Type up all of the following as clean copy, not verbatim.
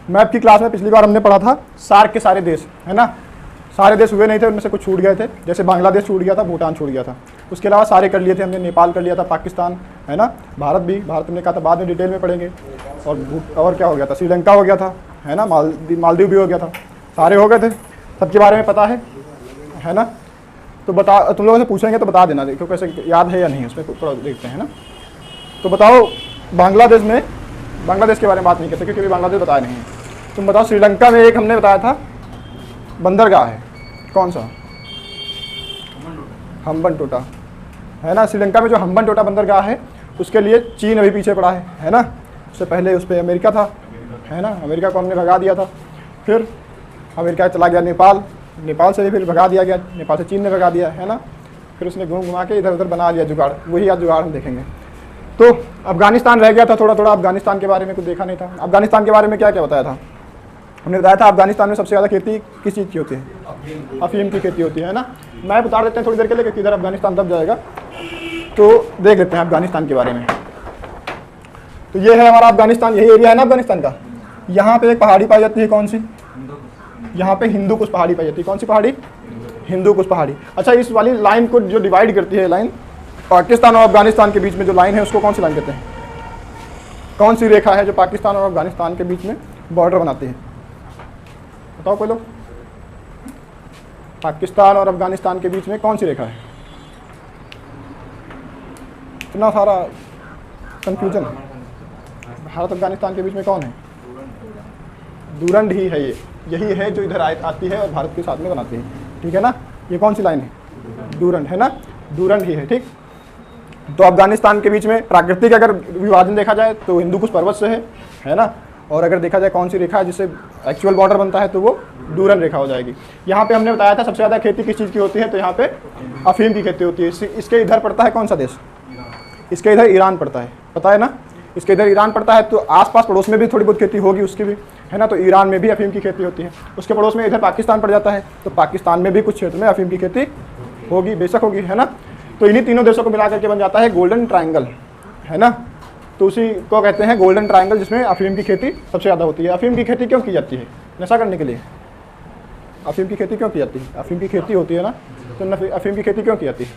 Map की class में पिछली बार हमने पढ़ा था सार्क के सारे देश, है ना। सारे देश हुए नहीं थे, उनमें से कुछ छूट गए थे, जैसे बांग्लादेश छूट गया था, भूटान छूट गया था। उसके अलावा सारे कर लिए थे हमने, नेपाल कर लिया था, पाकिस्तान, है ना, भारत भी, भारत हमने कहा था बाद में डिटेल में पढ़ेंगे। और क्या हो गया था, श्रीलंका हो गया था, है ना, मालदीव भी हो गया था, सारे हो गए थे, सबके बारे में पता है ना। तो बता, तुम लोगों से पूछेंगे तो बता देना, देखो कैसे याद है या नहीं, उसमें थोड़ा देखते हैं ना। तो बताओ बांग्लादेश के बारे में बात नहीं करते क्योंकि बांग्लादेश बताया नहीं है। तुम बताओ श्रीलंका में एक हमने बताया था बंदरगाह है, कौन सा, हम्बनटोटा, है ना। श्रीलंका में जो हम्बनटोटा बंदरगाह है उसके लिए चीन अभी पीछे पड़ा है ना। उससे पहले उस पर अमेरिका था, है ना, अमेरिका को हमने भगा दिया था, फिर अमेरिका चला गया नेपाल, नेपाल से फिर भगा दिया गया, नेपाल से चीन ने भगा दिया, है ना। फिर उसने घुमा के इधर उधर बना लिया जुगाड़, वही आज जुगाड़ हम देखेंगे। तो अफगानिस्तान रह गया था, थोड़ा थोड़ा अफगानिस्तान के बारे में कुछ देखा नहीं था। अफगानिस्तान के बारे में क्या क्या बताया था हमने, बताया था अफगानिस्तान में सबसे ज़्यादा खेती किस चीज़ की होती है, अफीम की खेती होती है ना। मैप उतार देते हैं थोड़ी देर के लिए क्योंकि इधर अफगानिस्तान दब जाएगा, तो देख लेते हैं अफगानिस्तान के बारे में। तो ये है हमारा अफगानिस्तान, यही एरिया है ना अफगानिस्तान का। यहाँ पे एक पहाड़ी पाई जाती है, कौन सी, यहाँ पे हिंदू कुश पहाड़ी पाई जाती है, कौन सी पहाड़ी, हिंदू कुश पहाड़ी। अच्छा, इस वाली लाइन को जो डिवाइड करती है लाइन, पाकिस्तान और अफगानिस्तान के बीच में जो लाइन है उसको कौन सी लाइन कहते हैं, कौन सी रेखा है जो पाकिस्तान और अफगानिस्तान के बीच में बॉर्डर बनाती है, बताओ कोई लोग। पाकिस्तान और अफगानिस्तान के बीच में कौन सी रेखा है, इतना सारा कंफ्यूजन। भारत अफगानिस्तान के बीच में कौन है, डूरंड ही है, ये यही है जो इधर आती है और भारत के साथ में बनाती है, ठीक है ना। ये कौन सी लाइन है, डूरंड, है ना, डूरंड ही है, ठीक। तो अफगानिस्तान के बीच में प्राकृतिक अगर विभाजन देखा जाए तो हिंदू कुश पर्वत से है ना। और अगर देखा जाए कौन सी रेखा है जिससे एक्चुअल बॉर्डर बनता है तो वो डूरंड रेखा हो जाएगी। यहाँ पे हमने बताया था सबसे ज़्यादा खेती किस चीज़ की होती है, तो यहाँ पे अफीम की खेती होती है। इसके इधर पड़ता है कौन सा देश, इसके इधर ईरान पड़ता है, पता है ना, इसके इधर ईरान पड़ता है। तो आसपास पड़ोस में भी थोड़ी बहुत खेती होगी उसकी भी, है ना। तो ईरान में भी अफीम की खेती होती है। उसके पड़ोस में इधर पाकिस्तान पड़ जाता है, तो पाकिस्तान में भी कुछ क्षेत्र में अफीम की खेती होगी, बेशक होगी, है ना। तो इन्हीं तीनों देशों को मिला करके बन जाता है गोल्डन ट्रायंगल, है ना। तो उसी को कहते हैं गोल्डन ट्रायंगल, जिसमें अफीम की खेती सबसे ज़्यादा होती है। अफीम की खेती क्यों की जाती है, नशा करने के लिए। अफीम की खेती क्यों की जाती है, अफीम की खेती होती है ना, तो अफीम की खेती क्यों की जाती है।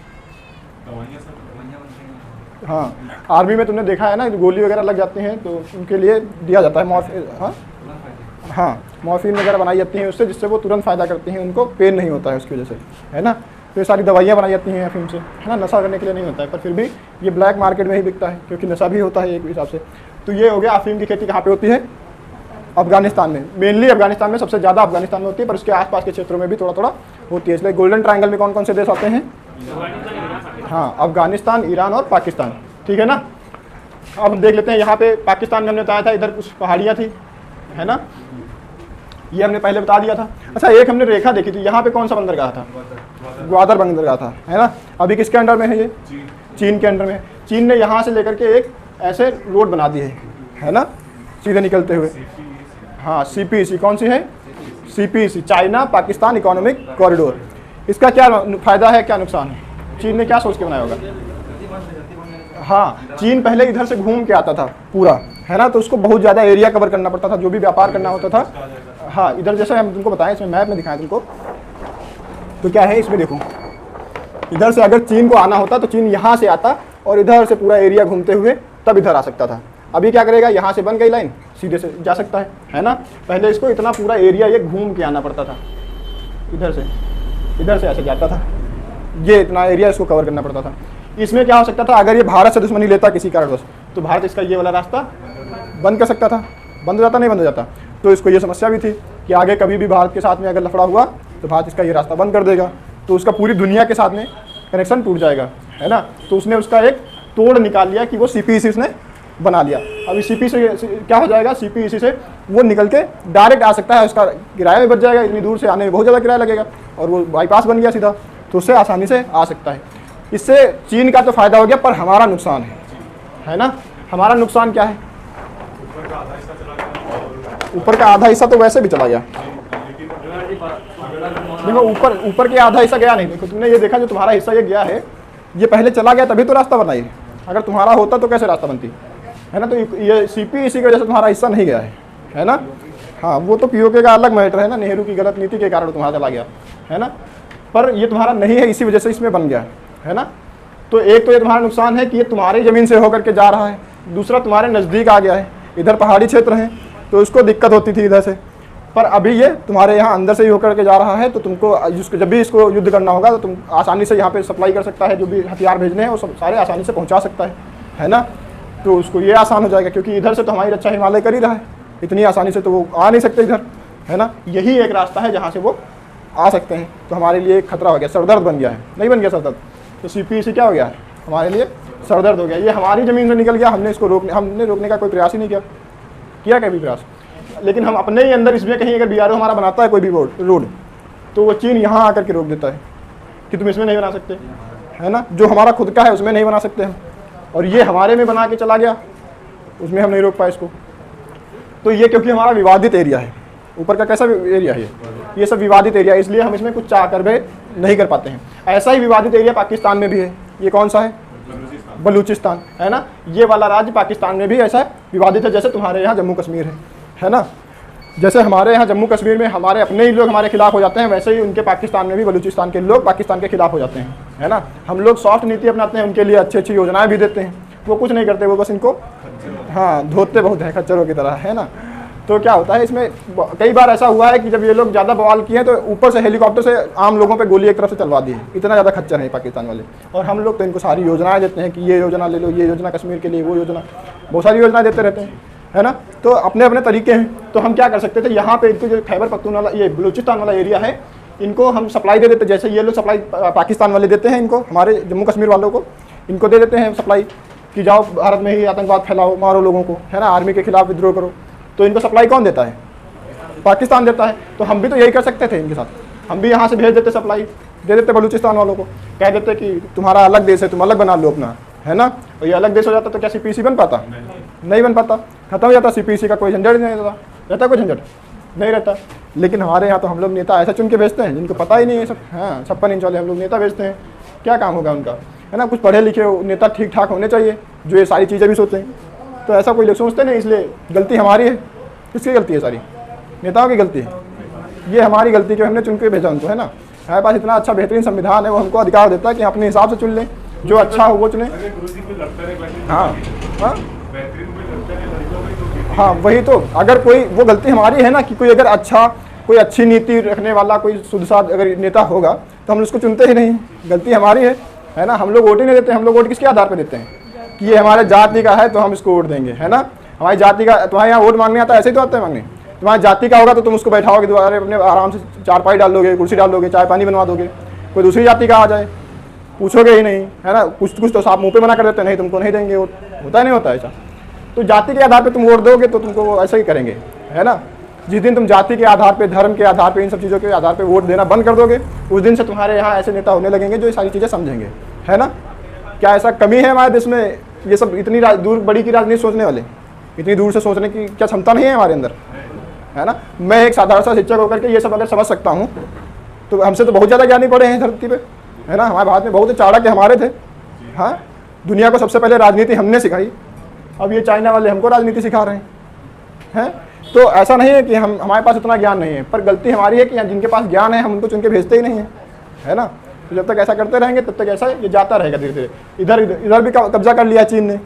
हाँ, आर्मी में तुमने देखा है ना, गोली वगैरह लग जाती हैं तो उनके लिए दिया जाता है हाँ मॉर्फिन वगैरह बनाई जाती हैं उससे, जिससे वो तुरंत फ़ायदा करती हैं, उनको पेन नहीं होता है उसकी वजह से, है ना। तो ये सारी दवाइयाँ बनाई जाती हैं अफीम से, है ना, नशा करने के लिए नहीं होता है, पर फिर भी ये ब्लैक मार्केट में ही बिकता है क्योंकि नशा भी होता है एक हिसाब से। तो ये हो गया अफीम की खेती कहाँ पे होती है, अफगानिस्तान में। मेनली अफगानिस्तान में सबसे ज़्यादा अफगानिस्तान में होती है, पर उसके आसपास के क्षेत्रों में भी थोड़ा थोड़ा होती है। इसलिए गोल्डन ट्रायंगल में कौन कौन से देश आते हैं, हाँ, अफगानिस्तान, ईरान और पाकिस्तान, ठीक है ना। अब हम देख लेते हैं, यहाँ पे पाकिस्तान में हमने बताया था इधर कुछ पहाड़ियाँ थी, है ना, ये हमने पहले बता दिया था। अच्छा, एक हमने रेखा देखी थी, यहाँ पे कौन सा बंदरगाह था, ग्वादर बंदरगाह था, है ना। अभी किसके अंडर में है ये, चीन के अंडर में। चीन ने यहाँ से लेकर के एक ऐसे रोड बना दी है ना, सीधे निकलते हुए। हाँ, CPEC, कौन सी है, CPEC, China Pakistan economic corridor. इसका क्या फ़ायदा है, क्या नुकसान है, चीन ने क्या सोच के बनाया होगा। हाँ, चीन पहले इधर से घूम के आता था पूरा, है ना, तो उसको बहुत ज़्यादा एरिया कवर करना पड़ता था, जो भी व्यापार करना होता था। हाँ, इधर जैसे हम तुमको बताएं, इसमें मैप में दिखाएं तुमको, तो क्या है इसमें देखो, इधर से अगर चीन को आना होता तो चीन यहाँ से आता और इधर से पूरा एरिया घूमते हुए तब इधर आ सकता था। अभी क्या करेगा, यहाँ से बन गई लाइन, सीधे से जा सकता है ना। पहले इसको इतना पूरा एरिया ये घूम के आना पड़ता था, इधर से ऐसे जाता था, ये इतना एरिया इसको कवर करना पड़ता था। इसमें क्या हो सकता था, अगर ये भारत से दुश्मनी लेता किसी कारणवश, तो भारत इसका ये वाला रास्ता बंद कर सकता था, बंद हो जाता, नहीं बंद हो जाता। तो इसको ये समस्या भी थी कि आगे कभी भी भारत के साथ में अगर लफड़ा हुआ तो भारत इसका ये रास्ता बंद कर देगा, तो उसका पूरी दुनिया के साथ में कनेक्शन टूट जाएगा, है ना। तो उसने उसका एक तोड़ निकाल लिया कि वो CPEC उसने बना लिया। अभी CPEC से क्या हो जाएगा, CPEC से वो निकल के डायरेक्ट आ सकता है, उसका किराया भी बच जाएगा, इतनी दूर से आने में बहुत ज़्यादा किराया लगेगा, और वो बाईपास बन गया सीधा, तो उससे आसानी से आ सकता है। इससे चीन का तो फ़ायदा हो गया, पर हमारा नुकसान है ना। हमारा नुकसान क्या है, ऊपर का आधा हिस्सा तो वैसे भी चला गया। देखो ऊपर के आधा हिस्सा गया नहीं, देखो तुमने ये देखा जो तुम्हारा हिस्सा ये गया है, ये पहले चला गया तभी तो रास्ता बना है। अगर तुम्हारा होता तो कैसे रास्ता बनती, है ना। तो ये CPEC की वजह से तुम्हारा हिस्सा नहीं गया है ना। हाँ, वो तो पीओके का अलग मैटर है ना, नेहरू की गलत नीति के कारण तुम्हारा चला गया है ना, पर ये तुम्हारा नहीं है, इसी वजह से इसमें बन गया है ना। तो एक तो ये तुम्हारा नुकसान है कि ये तुम्हारी ज़मीन से होकर के जा रहा है, दूसरा तुम्हारे नज़दीक आ गया है, इधर पहाड़ी क्षेत्र है तो उसको दिक्कत होती थी इधर से, पर अभी ये तुम्हारे यहाँ अंदर से ही होकर के जा रहा है, तो तुमको जब भी इसको युद्ध करना होगा तो तुम आसानी से यहाँ पे सप्लाई कर सकता है, जो भी हथियार भेजने हैं वो सब सारे आसानी से पहुँचा सकता है ना। तो उसको ये आसान हो जाएगा, क्योंकि इधर से तो हमारी रक्षा हिमालय कर ही रहा है, इतनी आसानी से तो वो आ नहीं सकते इधर, है ना। यही एक रास्ता है जहाँ से वो आ सकते हैं। तो हमारे लिए एक खतरा हो गया, सरदर्द बन गया है, नहीं बन गया सरदर्द, तो CPEC क्या हो गया है हमारे लिए, सरदर्द हो गया। ये हमारी ज़मीन से निकल गया, हमने रोकने का कोई प्रयास ही नहीं किया कभी प्रयास। लेकिन हम अपने ही अंदर इसमें कहीं अगर BRO हमारा बनाता है कोई भी रोड, तो वो चीन यहाँ आकर के रोक देता है कि तुम इसमें नहीं बना सकते, है ना। जो हमारा खुद का है उसमें नहीं बना सकते हम, और ये हमारे में बना के चला गया, उसमें हम नहीं रोक पाए इसको। तो ये क्योंकि हमारा विवादित एरिया है, ऊपर का कैसा एरिया है ये सब विवादित एरिया है, इसलिए हम इसमें कुछ चाह कर भी नहीं कर पाते हैं। ऐसा ही विवादित एरिया पाकिस्तान में भी है, ये कौन सा है, बलूचिस्तान, है ना। ये वाला राज्य पाकिस्तान में भी ऐसा विवादित है, जैसे तुम्हारे यहाँ जम्मू कश्मीर है ना। जैसे हमारे यहाँ जम्मू कश्मीर में हमारे अपने ही लोग हमारे खिलाफ हो जाते हैं, वैसे ही उनके पाकिस्तान में भी बलूचिस्तान के लोग पाकिस्तान के खिलाफ हो जाते हैं, है ना। हम लोग सॉफ्ट नीति अपनाते हैं, उनके लिए अच्छी अच्छी योजनाएं भी देते हैं, वो कुछ नहीं करते, वो बस इनको हाँ धोते बहुत है खच्चरों की तरह, है ना। तो क्या होता है इसमें, कई बार ऐसा हुआ है कि जब ये लोग ज़्यादा बवाल किए हैं तो ऊपर से हेलीकॉप्टर से आम लोगों पे गोली एक तरफ से चलवा दी है, इतना ज़्यादा खच्चर है पाकिस्तान वाले। और हम लोग तो इनको सारी योजनाएं देते हैं कि ये योजना ले लो, ये योजना कश्मीर के लिए, वो योजना, बहुत सारी योजनाएं देते रहते हैं, है ना। तो अपने अपने तरीके हैं। तो हम क्या कर सकते थे, यहाँ पे इनको जो खैबर पख्तूनख्वा ये बलूचिस्तान वाला एरिया है, इनको हम सप्लाई दे देते, जैसे ये लोग सप्लाई पाकिस्तान वाले देते हैं इनको, हमारे जम्मू कश्मीर वालों को इनको दे देते हैं सप्लाई कि जाओ भारत में ही आतंकवाद फैलाओ, मारो लोगों को, है ना, आर्मी के खिलाफ विद्रोह करो। तो इनको सप्लाई कौन देता है, पाकिस्तान देता है। तो हम भी तो यही कर सकते थे इनके साथ, हम भी यहाँ से भेज देते, सप्लाई दे देते बलूचिस्तान वालों को, कह देते कि तुम्हारा अलग देश है, तुम अलग बना लो अपना, है ना। और ये अलग देश हो जाता तो क्या CPEC बन पाता, नहीं बन पाता, खत्म हो जाता, CPEC का कोई झंझट नहीं रहता, कोई झंझट नहीं रहता। लेकिन हमारे यहाँ तो हम लोग नेता ऐसा चुन के भेजते हैं जिनको पता ही नहीं है सब, हाँ 56 इंच वाले हम लोग नेता भेजते हैं, क्या काम होगा उनका, है ना। कुछ पढ़े लिखे नेता ठीक ठाक होने चाहिए जो ये सारी चीज़ें भी सोचें, तो ऐसा कोई लोग सोचते नहीं, इसलिए गलती हमारी है। किसकी गलती है, सारी नेताओं की गलती है, ये हमारी गलती कि हमने चुन के भेजा उनको, है ना। हमारे पास इतना अच्छा बेहतरीन संविधान है, वो हमको अधिकार देता है कि अपने हिसाब से चुन लें, जो अच्छा हो वो चुने। हाँ हाँ हाँ, वही तो, अगर कोई वो गलती हमारी है ना कि कोई अगर अच्छा, कोई अच्छी नीति रखने वाला कोई शुद्ध साध अगर नेता होगा तो हम उसको चुनते ही नहीं, गलती हमारी है ना। हम लोग वोट ही नहीं देते, हम लोग वोट किसके आधार पर देते हैं कि ये हमारे जाति का है तो हम इसको वोट देंगे, है ना। हमारी जाति का, तुम्हारे यहाँ वोट मांगने आता है, ऐसे ही तो आता है मांगने। तुम्हारी जाति का होगा तो तुम उसको बैठाओगे दोबारा, अपने आराम से चारपाई डाल दोगे, कुर्सी डाल दोगे, चाय पानी बनवा दोगे। कोई दूसरी जाति का आ जाए पूछोगे ही नहीं, है ना। कुछ तो साफ मुंह पे मना कर देते, नहीं तुमको नहीं देंगे वोट, होता है नहीं होता ऐसा। तो जाति के आधार पे तुम वोट दोगे तो तुमको वो ऐसा ही करेंगे, है ना। जिस दिन तुम जाति के आधार पे, धर्म के आधार पे, इन सब चीज़ों के आधार पे वोट देना बंद कर दोगे, उस दिन से तुम्हारे यहाँ ऐसे नेता होने लगेंगे जो ये सारी चीज़ें समझेंगे, है ना। क्या ऐसा कमी है हमारे देश में, ये सब इतनी दूर बड़ी की राजनीति सोचने वाले, इतनी दूर से सोचने की क्या क्षमता नहीं है हमारे अंदर, है ना। मैं एक साधारण सा शिक्षक होकर के ये सब अगर समझ सकता हूँ तो हमसे तो बहुत ज़्यादा ज्ञानी पड़े हैं धरती पे, है ना। हमारे भारत में बहुत चाणक्य हमारे थे, हाँ। दुनिया को सबसे पहले राजनीति हमने सिखाई, अब ये चाइना वाले हमको राजनीति सिखा रहे हैं। तो ऐसा नहीं है कि हमारे पास उतना ज्ञान नहीं है, पर गलती हमारी है कि जिनके पास ज्ञान है हम उनको चुन के भेजते ही नहीं है, है ना। तो जब तक ऐसा करते रहेंगे तब तक ऐसा ये जाता रहेगा धीरे धीरे। इधर भी कब्जा कर लिया चीन ने,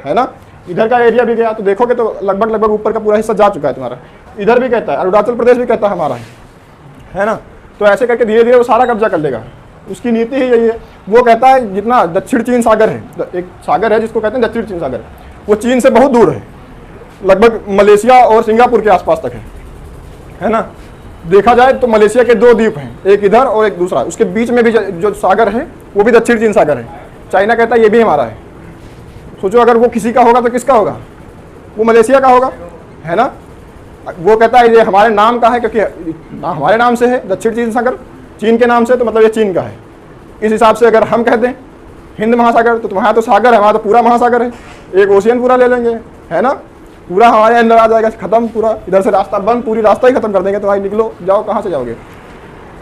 है ना। इधर का एरिया भी गया तो देखोगे तो लगभग ऊपर का पूरा हिस्सा जा चुका है तुम्हारा। इधर भी कहता है, अरुणाचल प्रदेश भी कहता है हमारा है ना। तो ऐसे करके धीरे धीरे वो सारा कब्जा कर लेगा, उसकी नीति ही यही है। वो कहता है जितना दक्षिण चीन सागर है, एक सागर है जिसको कहते हैं दक्षिण चीन सागर, वो चीन से बहुत दूर है, लगभग मलेशिया और सिंगापुर के आसपास तक है ना। देखा जाए तो मलेशिया के 2 द्वीप हैं, एक इधर और एक दूसरा, उसके बीच में भी जो सागर है वो भी दक्षिण चीन सागर है। चाइना कहता है ये भी हमारा है। सोचो अगर वो किसी का होगा तो किसका होगा, वो मलेशिया का होगा, है ना। वो कहता है ये हमारे नाम का है क्योंकि हमारे नाम से है दक्षिण चीन सागर, चीन के नाम से, तो मतलब ये चीन का है। इस हिसाब से अगर हम कह दें हिंद महासागर तो तुम्हारा तो सागर है, हमारा तो पूरा महासागर है, एक ओशियन पूरा ले लेंगे, है ना। पूरा हमारे अंदर आ जाएगा, खत्म पूरा, इधर से रास्ता बंद, पूरी रास्ता ही खत्म कर देंगे। तो भाई निकलो, जाओ, कहाँ से जाओगे,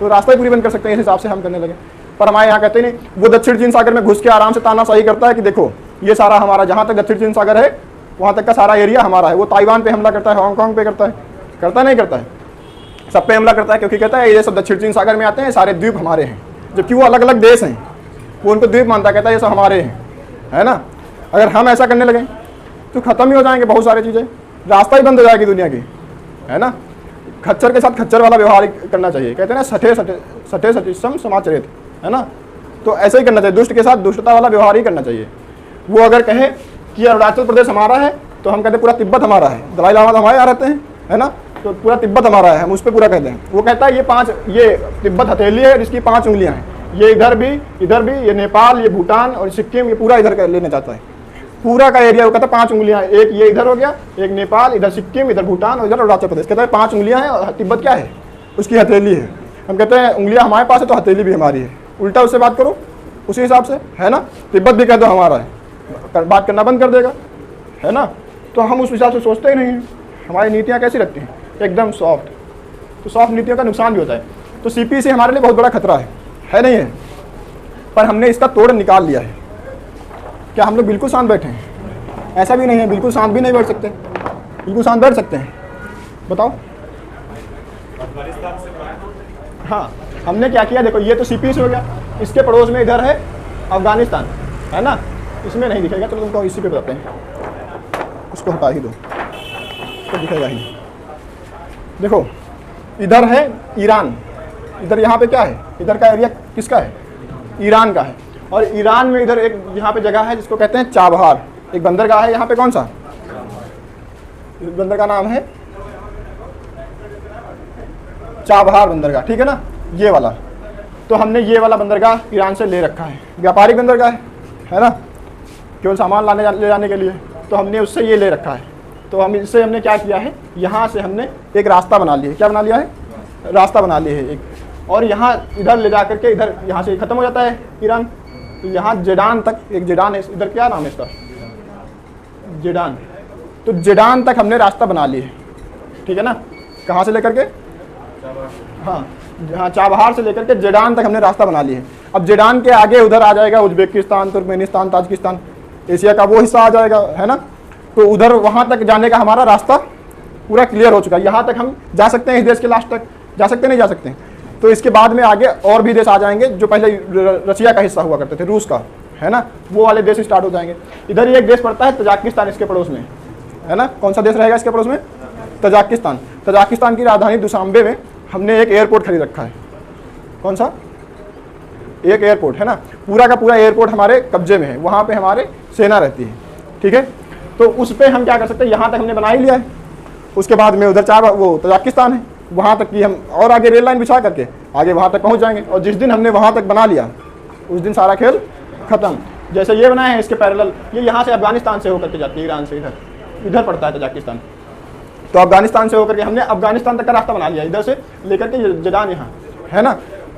तो रास्ता ही पूरी बंद कर सकते हैं। इस हिसाब से हम करने लगे। पर हमारे यहाँ कहते नहीं, वो दक्षिण चीन सागर में घुस के आराम से तानाशाही करता है कि देखो ये सारा हमारा, जहाँ तक दक्षिण चीन सागर है वहाँ तक का सारा एरिया हमारा है। वो ताइवान पे हमला करता है, हांगकांग पे करता करता नहीं करता है, सब पे हमला करता है, क्योंकि कहता है ये सब दक्षिण चीन सागर में आते हैं, सारे द्वीप हमारे हैं, जबकि वो अलग अलग देश हैं, वो उनको द्वीप मानता है, कहता है ये सब हमारे हैं, है ना। अगर हम ऐसा करने लगे तो ख़त्म ही हो जाएंगे बहुत सारी चीज़ें, रास्ता ही बंद हो जाएगी दुनिया की, है ना। खच्चर के साथ खच्चर वाला व्यवहार करना चाहिए, कहते हैं ना सठे सठे सठे सठिसम समाचरित, है ना। तो ऐसे ही करना चाहिए, दुष्ट के साथ दुष्टता वाला व्यवहार ही करना चाहिए। वो अगर कहे कि अरुणाचल प्रदेश हमारा है तो हम कहते हैं पूरा तिब्बत हमारा है, दलाई लामा तो हमारे यहाँ रहते हैं, है ना, तो पूरा तिब्बत हमारा है, हम उस पर पूरा कहते हैं। वो कहता है ये तिब्बत हथेली है जिसकी 5 उंगलियां हैं, ये इधर भी, ये नेपाल, ये भूटान और सिक्किम, ये पूरा इधर लेना चाहता है, पूरा का एरिया। वो कहता है 5 उंगलियां, एक ये इधर हो गया, एक नेपाल, इधर सिक्किम, इधर भूटान और इधर अरुणाचल प्रदेश। कहता है 5 उंगलियां हैं और तिब्बत क्या है, उसकी हथेली है। हम कहते हैं उंगलियां हमारे पास है तो हथेली भी हमारी है, उल्टा उससे बात करो उसी हिसाब से, है ना। तिब्बत भी कह दो हमारा है, बात करना बंद कर देगा, है ना। तो हम उस हिसाब से सोचते ही नहीं हैं। हमारी नीतियाँ कैसी रखती हैं, एकदम सॉफ्ट। तो सॉफ्ट नीतियों का नुकसान भी होता है। तो सीपीसी हमारे लिए बहुत बड़ा खतरा है नहीं है, पर हमने इसका तोड़ निकाल लिया है। क्या हम लोग बिल्कुल शांत बैठे हैं? ऐसा भी नहीं है, बिल्कुल शांत भी नहीं बैठ सकते, बिल्कुल शांत बैठ सकते हैं, बताओ। हाँ, हमने क्या किया, देखो ये तो सीपीसी हो गया, इसके पड़ोस में इधर है अफगानिस्तान, है ना। इसमें नहीं दिखेगा, चलो तुमको इसी पे बताते हैं, उसको हटा ही दो, तो दिखेगा ही। देखो इधर है ईरान, इधर यहाँ पे क्या है, इधर का एरिया किसका है, ईरान का है। और ईरान में इधर एक यहाँ पे जगह है जिसको कहते हैं चाबहार, एक बंदरगाह है यहाँ पे। कौन सा बंदर का नाम है, चाबहार बंदरगाह, ठीक है ना, ये वाला। तो हमने ये वाला बंदरगाह ईरान से ले रखा है, व्यापारिक बंदरगाह है ना, केवल सामान ले जाने के लिए। तो हमने उससे ये ले रखा है। तो हम इससे हमने क्या किया है, यहाँ से हमने एक रास्ता बना लिया है। क्या बना लिया है, रास्ता बना लिया है एक। और यहाँ इधर ले जा करके इधर यहाँ से ख़त्म हो जाता है ईरान, तो यहाँ जेडान तक, एक जेडान है इधर, क्या नाम है इसका, जेडान। तो जेडान तक हमने रास्ता बना लिया है, ठीक है ना। कहाँ से लेकर के, हाँ चाबहार से लेकर के जेडान तक हमने रास्ता बना लिया है। अब जेडान के आगे उधर आ जाएगा उज्बेकिस्तान, तुर्कमेनिस्तान, ताजिकिस्तान, एशिया का वो हिस्सा आ जाएगा, है ना। तो उधर वहाँ तक जाने का हमारा रास्ता पूरा क्लियर हो चुका है। यहाँ तक हम जा सकते हैं, इस देश के लास्ट तक जा सकते हैं, नहीं जा सकते हैं। तो इसके बाद में आगे और भी देश आ जाएंगे जो पहले रसिया का हिस्सा हुआ करते थे, रूस का, है ना, वो वाले देश स्टार्ट हो जाएंगे। इधर ही एक देश पड़ता है तजाकिस्तान, इसके पड़ोस में, है ना। कौन सा देश रहेगा इसके पड़ोस में, तजाकिस्तान। तजाकिस्तान की राजधानी दुशांबे में हमने एक एयरपोर्ट खरीद रखा है। कौन सा, एक एयरपोर्ट, है ना, पूरा का पूरा एयरपोर्ट हमारे कब्जे में है, वहाँ पे हमारे सेना रहती है, ठीक है। तो उस पर हम क्या कर सकते हैं, यहाँ तक हमने बना ही लिया है। उसके बाद में उधर वो तजाकिस्तान है, वहाँ तक की हम और आगे रेल लाइन बिछा करके आगे वहाँ तक पहुँच जाएंगे। और जिस दिन हमने वहाँ तक बना लिया उस दिन सारा खेल ख़त्म। जैसे ये बनाए हैं इसके पैरेलल, ये यहाँ से अफगानिस्तान से होकर के जाती है, ईरान से इधर पड़ता है तजाकिस्तान। तो अफगानिस्तान से होकर के हमने अफगानिस्तान तक का रास्ता बना लिया, इधर से लेकर के जेडान यहाँ, है ना।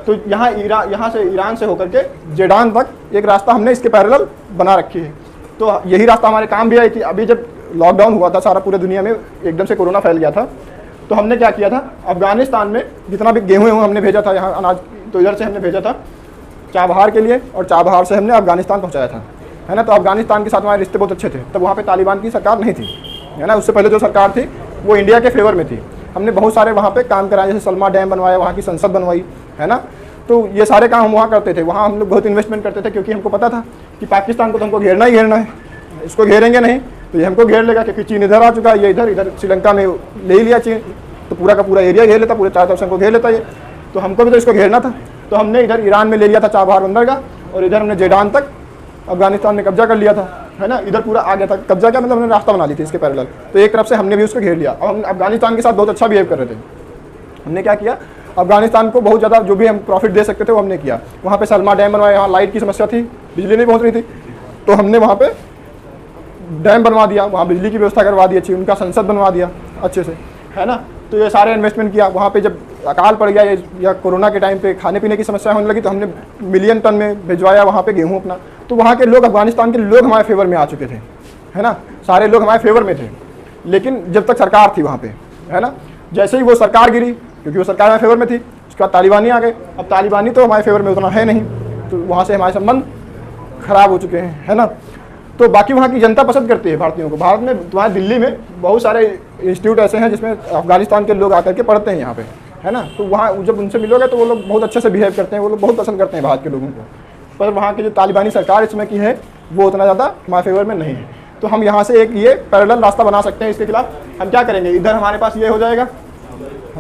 तो यहाँ से ईरान से होकर के जेडान तक एक रास्ता हमने इसके पैरेलल बना रखी है। तो यही रास्ता हमारे काम भी आई थी। अभी जब लॉकडाउन हुआ था, सारा पूरे दुनिया में एकदम से कोरोना फैल गया था, तो हमने क्या किया था, अफगानिस्तान में जितना भी गेहूँ हमने भेजा था यहाँ अनाज, तो इधर से हमने भेजा था चाबहार के लिए, और चाबहार से हमने अफगानिस्तान पहुँचाया था, है ना। तो अफगानिस्तान के साथ हमारे रिश्ते बहुत अच्छे थे, तब वहाँ पे तालिबान की सरकार नहीं थी, है ना। उससे पहले जो सरकार थी वो इंडिया के फेवर में थी। हमने बहुत सारे वहाँ पे काम कराए, जैसे सलमा डैम बनवाया, वहाँ की संसद बनवाई, है ना। तो ये सारे काम हम वहाँ करते थे, वहाँ हम लोग बहुत इन्वेस्टमेंट करते थे, क्योंकि हमको पता था कि पाकिस्तान को तो हमको घेरना ही घेरना है, इसको घेरेंगे नहीं तो ये हमको घेर लेगा, क्योंकि चीन इधर आ चुका है, ये इधर श्रीलंका में ले लिया चीन, तो पूरा का पूरा एरिया घेर लेता, पूरे चारों तरफ से हमको घेर लेता ये। तो हमको भी तो इसको घेरना था। तो हमने इधर ईरान में ले लिया था चाबहार बंदरगाह, और इधर हमने जेडान तक अफगानिस्तान में कब्जा कर लिया था, है ना। इधर पूरा आ गया था, कब्जा क्या मतलब, हमने रास्ता बना ली थी इसके पैरेलल। तो एक तरफ से हमने भी उसको घेर लिया। और हम अफगानिस्तान के साथ बहुत अच्छा बिहेव कर रहे थे। हमने क्या किया, अफगानिस्तान को बहुत ज़्यादा जो भी हम प्रॉफिट दे सकते थे वो हमने किया। वहाँ पे सलमा डैम बनवाया, वहाँ लाइट की समस्या थी, बिजली नहीं पहुँच रही थी, तो हमने वहाँ पे डैम बनवा दिया, वहाँ बिजली की व्यवस्था करवा दी अच्छी, उनका संसद बनवा दिया अच्छे से, है ना। तो ये सारे इन्वेस्टमेंट किया। वहाँ पे जब अकाल पड़ गया या कोरोना के टाइम पे खाने पीने की समस्या होने लगी, तो हमने मिलियन टन में भिजवाया वहाँ पे गेहूँ अपना। तो वहाँ के लोग, अफगानिस्तान के लोग हमारे फेवर में आ चुके थे, है ना, सारे लोग हमारे फेवर में थे। लेकिन जब तक सरकार थी वहाँ पे, है ना, जैसे ही वो सरकार गिरी, क्योंकि वो सरकार हमारे फेवर में थी, उसके बाद तालिबानी आ गए। अब तालिबानी तो हमारे फेवर में उतना है नहीं, तो वहाँ से हमारे संबंध खराब हो चुके हैं, है ना। तो बाकी वहाँ की जनता पसंद करती है भारतीयों को। भारत में तुम्हारे दिल्ली में बहुत सारे इंस्टीट्यूट ऐसे हैं जिसमें अफगानिस्तान के लोग आकर के पढ़ते हैं यहाँ पे, है ना। तो वहाँ जब उनसे मिलोगे तो वो लोग बहुत अच्छे से बिहेव करते हैं, वो लोग बहुत पसंद करते हैं भारत के लोगों को। पर वहाँ की जो तालिबानी सरकार इसमें की है वो उतना ज़्यादा हमारे फेवर में नहीं है। तो हम यहाँ से एक ये पैरेलल रास्ता बना सकते हैं इसके खिलाफ। हम क्या करेंगे, इधर हमारे पास ये हो जाएगा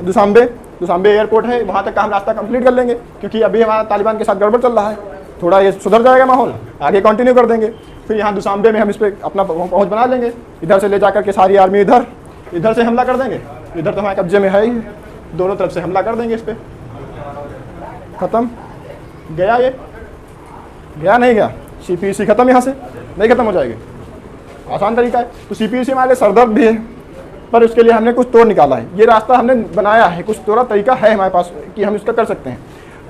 दुशांबे एयरपोर्ट है, वहाँ तक का हम रास्ता कंप्लीट कर लेंगे, क्योंकि अभी हमारा तालिबान के साथ गड़बड़ चल रहा है। थोड़ा ये सुधर जाएगा माहौल, आगे कंटिन्यू कर देंगे। फिर यहाँ दुशांबे में हम इस पर अपना पहुँच बना लेंगे। इधर से ले जाकर के सारी आर्मी इधर से हमला कर देंगे। इधर तो हमारे कब्जे में है ही, दोनों तरफ से हमला कर देंगे इस पर। ख़त्म गया, ये गया नहीं गया, CPEC ख़त्म, यहाँ से नहीं ख़त्म हो जाएगी। आसान तरीका है। तो CPEC हमारे लिए सरदर्द भी है, पर उसके लिए हमने कुछ तोड़ निकाला है। ये रास्ता हमने बनाया है, कुछ तोड़ा तरीका है हमारे पास कि हम इसका कर सकते हैं।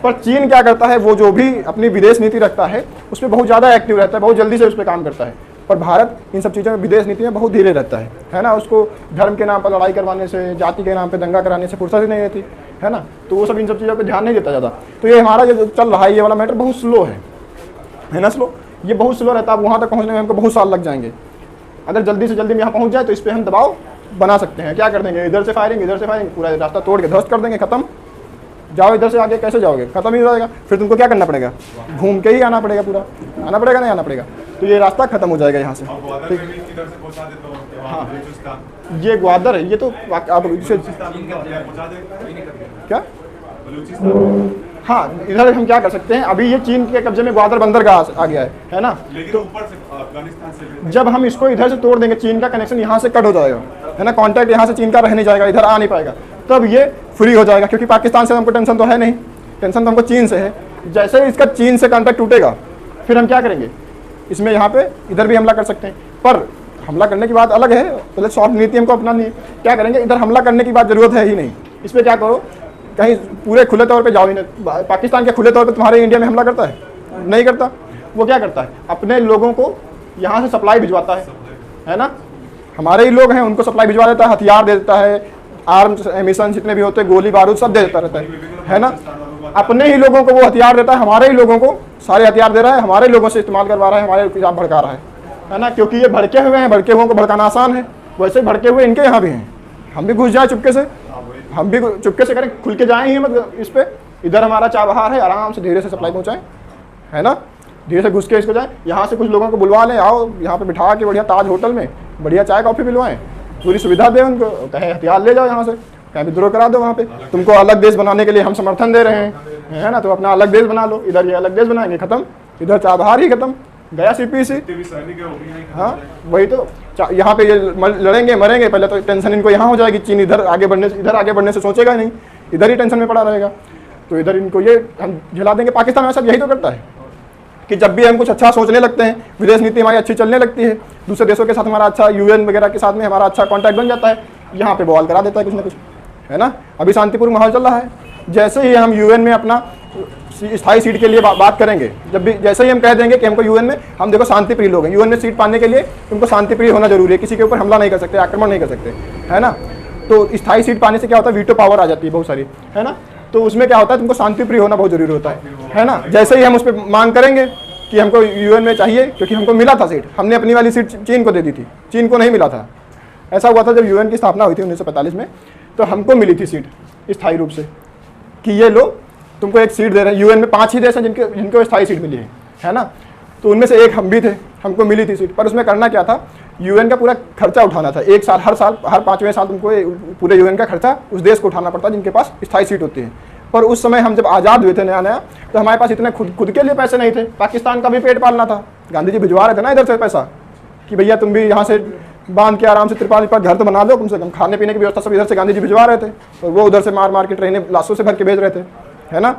पर चीन क्या करता है, वो जो भी अपनी विदेश नीति रखता है उस पर बहुत ज़्यादा एक्टिव रहता है, बहुत जल्दी से उस पर काम करता है। पर भारत इन सब चीज़ों में, विदेश नीति में बहुत धीरे रहता है ना। उसको धर्म के नाम पर लड़ाई करवाने से, जाति के नाम पर दंगा कराने से फुर्सत ही नहीं रहती, है ना। तो वो सब इन सब चीज़ों पर ध्यान नहीं देता ज़्यादा। तो ये हमारा जो चल रहा है ये वाला मैटर बहुत स्लो है ना, स्लो, ये बहुत स्लो रहता है। वहाँ तक पहुँचने में हमको बहुत साल लग जाएंगे। अगर जल्दी से जल्दी में यहाँ पहुँच जाए तो इस पर हम दबाव बना सकते हैं। क्या कर देंगे, इधर से फायरिंग, पूरा रास्ता तोड़ के ध्वस्त कर देंगे, खत्म। जाओ इधर से आगे, कैसे जाओगे, खत्म ही हो जाएगा। फिर तुमको क्या करना पड़ेगा, घूम के ही आना पड़ेगा, पूरा आना पड़ेगा, नहीं आना पड़ेगा। तो ये रास्ता खत्म हो जाएगा यहाँ से। हाँ, ये ग्वादर है, ये तो आप इसे क्या, हाँ, इधर हम क्या कर सकते हैं, अभी ये चीन के कब्जे में ग्वादर बंदरगाह आ गया है ना। तो ऊपर से अफगानिस्तान से जब हम इसको इधर से तोड़ देंगे, चीन का कनेक्शन यहाँ से कट हो जाएगा, है ना। कॉन्टैक्ट यहाँ से चीन का रह नहीं जाएगा, इधर आ नहीं पाएगा, तब ये फ्री हो जाएगा। क्योंकि पाकिस्तान से हमको टेंशन तो है नहीं, टेंशन तो हमको चीन से है। जैसे ही इसका चीन से कॉन्टैक्ट टूटेगा, फिर हम क्या करेंगे, इसमें यहाँ पे इधर भी हमला कर सकते हैं। पर हमला करने की बात अलग है, पहले सॉफ्ट नीति हमको अपनानी है। क्या करेंगे, इधर हमला करने की बात जरूरत है ही नहीं। इस पर क्या करो, कहीं पूरे खुले तौर पे जाओ ही नहीं। पाकिस्तान के खुले तौर पे तुम्हारे इंडिया में हमला करता है, नहीं करता। वो क्या करता है, अपने लोगों को यहाँ से सप्लाई भिजवाता है ना। हमारे ही लोग हैं, उनको सप्लाई भिजवा देता है, हथियार दे देता है, आर्म्स एमिशन जितने भी होते हैं, गोली बारूद सब दे देता रहता है ना। अपने ही लोगों को वो हथियार देता है, हमारे ही लोगों को सारे हथियार दे रहा है, हमारे लोगों से इस्तेमाल करवा रहा है, हमारे खिलाफ भड़का रहा है ना। क्योंकि ये भड़के हुए हैं, भड़के हुए को भड़काना आसान है। वैसे भड़के हुए इनके यहाँ भी हैं, हम भी घुस जाए चुपके से, हम भी चुपके से करें, खुल के जाएं ही मतलब इस पर। इधर हमारा चाबहार है, आराम से धीरे से सप्लाई पहुँचाएं, है ना। धीरे से घुस के इसको जाए, यहाँ से कुछ लोगों को बुलवा लें, आओ यहाँ पे बिठा के बढ़िया ताज होटल में बढ़िया चाय कॉफ़ी पिलवाएं, पूरी सुविधा दें उनको, कहें हथियार ले जाओ यहाँ से, कहीं विद्रोह करा दो वहाँ पे। तुमको अलग देश बनाने के लिए हम समर्थन दे रहे हैं, है ना। तो अपना अलग देश बना लो, इधर ये अलग देश बनाएंगे, खत्म। इधर चाबहार ही खत्म, गया CPEC। हाँ, वही तो, यहाँ पे ये लड़ेंगे मरेंगे, पहले तो टेंशन इनको यहाँ हो जाएगी। चीन इधर आगे बढ़ने से सोचेगा नहीं, इधर ही टेंशन में पड़ा रहेगा। तो इधर इनको ये हम झिला देंगे। पाकिस्तान ऐसा यही तो करता है कि जब भी हम कुछ अच्छा सोचने लगते हैं, विदेश नीति हमारी अच्छी चलने लगती है, दूसरे देशों के साथ हमारा अच्छा, UN वगैरह के साथ में हमारा अच्छा कॉन्टैक्ट बन जाता है, यहाँ पे बवाल करा देता है कुछ ना कुछ, है ना। अभी शांतिपूर्ण माहौल चल रहा है। जैसे ही हम UN में अपना स्थायी सीट के लिए बात करेंगे, जैसे ही हम कह देंगे कि हमको UN में, हम देखो शांति प्रिय लोग हैं, UN में सीट पाने के लिए तुमको शांति प्रिय होना जरूरी है, किसी के ऊपर हमला नहीं कर सकते, आक्रमण नहीं कर सकते, है ना। तो स्थायी सीट पाने से क्या होता है, वीटो पावर आ जाती है बहुत सारी, है ना। तो उसमें क्या होता है, तुमको शांति प्रिय होना बहुत जरूरी होता है ना। जैसे ही हम उस पर मांग करेंगे कि हमको UN में चाहिए, क्योंकि हमको मिला था सीट, हमने अपनी वाली सीट चीन को दे दी थी, चीन को नहीं मिला था। ऐसा हुआ था जब UN की स्थापना हुई थी 1945 में, तो हमको मिली थी सीट स्थायी रूप से कि ये लोग तुमको एक सीट दे रहे हैं। UN में 5 ही देश हैं जिनको स्थायी सीट मिली है ना। तो उनमें से एक हम भी थे, हमको मिली थी सीट। पर उसमें करना क्या था, UN का पूरा खर्चा उठाना था। एक साल, हर 5वें साल तुमको पूरे UN का खर्चा उस देश को उठाना पड़ता जिनके पास स्थायी सीट होती है। पर उस समय हम जब आज़ाद हुए थे नया, तो हमारे पास इतने खुद के लिए पैसे नहीं थे। पाकिस्तान का भी पेट पालना था, गांधी जी भिजवा रहे थे ना इधर से पैसा कि भैया तुम भी यहाँ से बांध के आराम से त्रिपाल घर तो बना लो, कम से कम खाने पीने की व्यवस्था सब इधर से गांधी जी भिजवा रहे थे, और वो उधर से मार के ट्रेनें लाशों से भर के भेज रहे थे, है ना।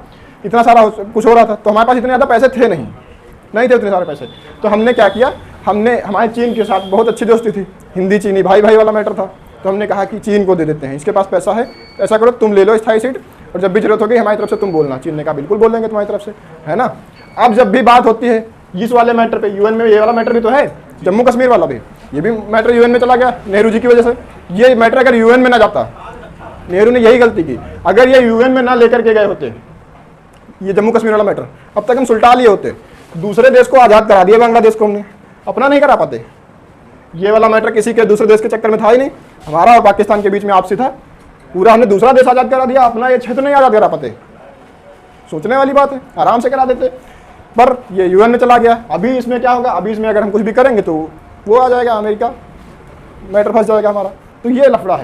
इतना सारा कुछ हो रहा था। तो हमारे पास इतने ज़्यादा पैसे थे नहीं थे उतने सारे पैसे। तो हमने क्या किया, हमारे चीन के साथ बहुत अच्छी दोस्ती थी, हिंदी चीनी भाई वाला मैटर था। तो हमने कहा कि चीन को दे देते हैं, इसके पास पैसा है, ऐसा करो तुम ले लो स्थायी सीट, और जब भी जरूरत होगी हमारी तरफ से तुम बोलना। चीन ने कहा बिल्कुल बोल देंगे तुम्हारी तरफ से, है ना। अब जब भी बात होती है इस वाले मैटर पे, UN में ये वाला मैटर भी तो है, जम्मू कश्मीर वाला भी, ये भी मैटर UN में चला गया नेहरू जी की वजह से। ये मैटर अगर UN में ना जाता, नेहरू ने यही गलती की, अगर ये UN में ना लेकर के गए होते ये जम्मू कश्मीर वाला मैटर, अब तक हम सुलटा लिए होते। दूसरे देश को आज़ाद करा दिया बांग्लादेश को हमने, अपना नहीं करा पाते। ये वाला मैटर किसी के दूसरे देश के चक्कर में था ही नहीं, हमारा और पाकिस्तान के बीच में आपसी था। पूरा हमने दूसरा देश आज़ाद करा दिया, अपना ये क्षेत्र नहीं आज़ाद करा पाते। सोचने वाली बात है, आराम से करा देते, पर ये यूएन में चला गया। अभी इसमें क्या होगा, अभी इसमें अगर हम कुछ भी करेंगे तो वो आ जाएगा, अमेरिका मैटर फंस जाएगा हमारा। तो ये लफड़ा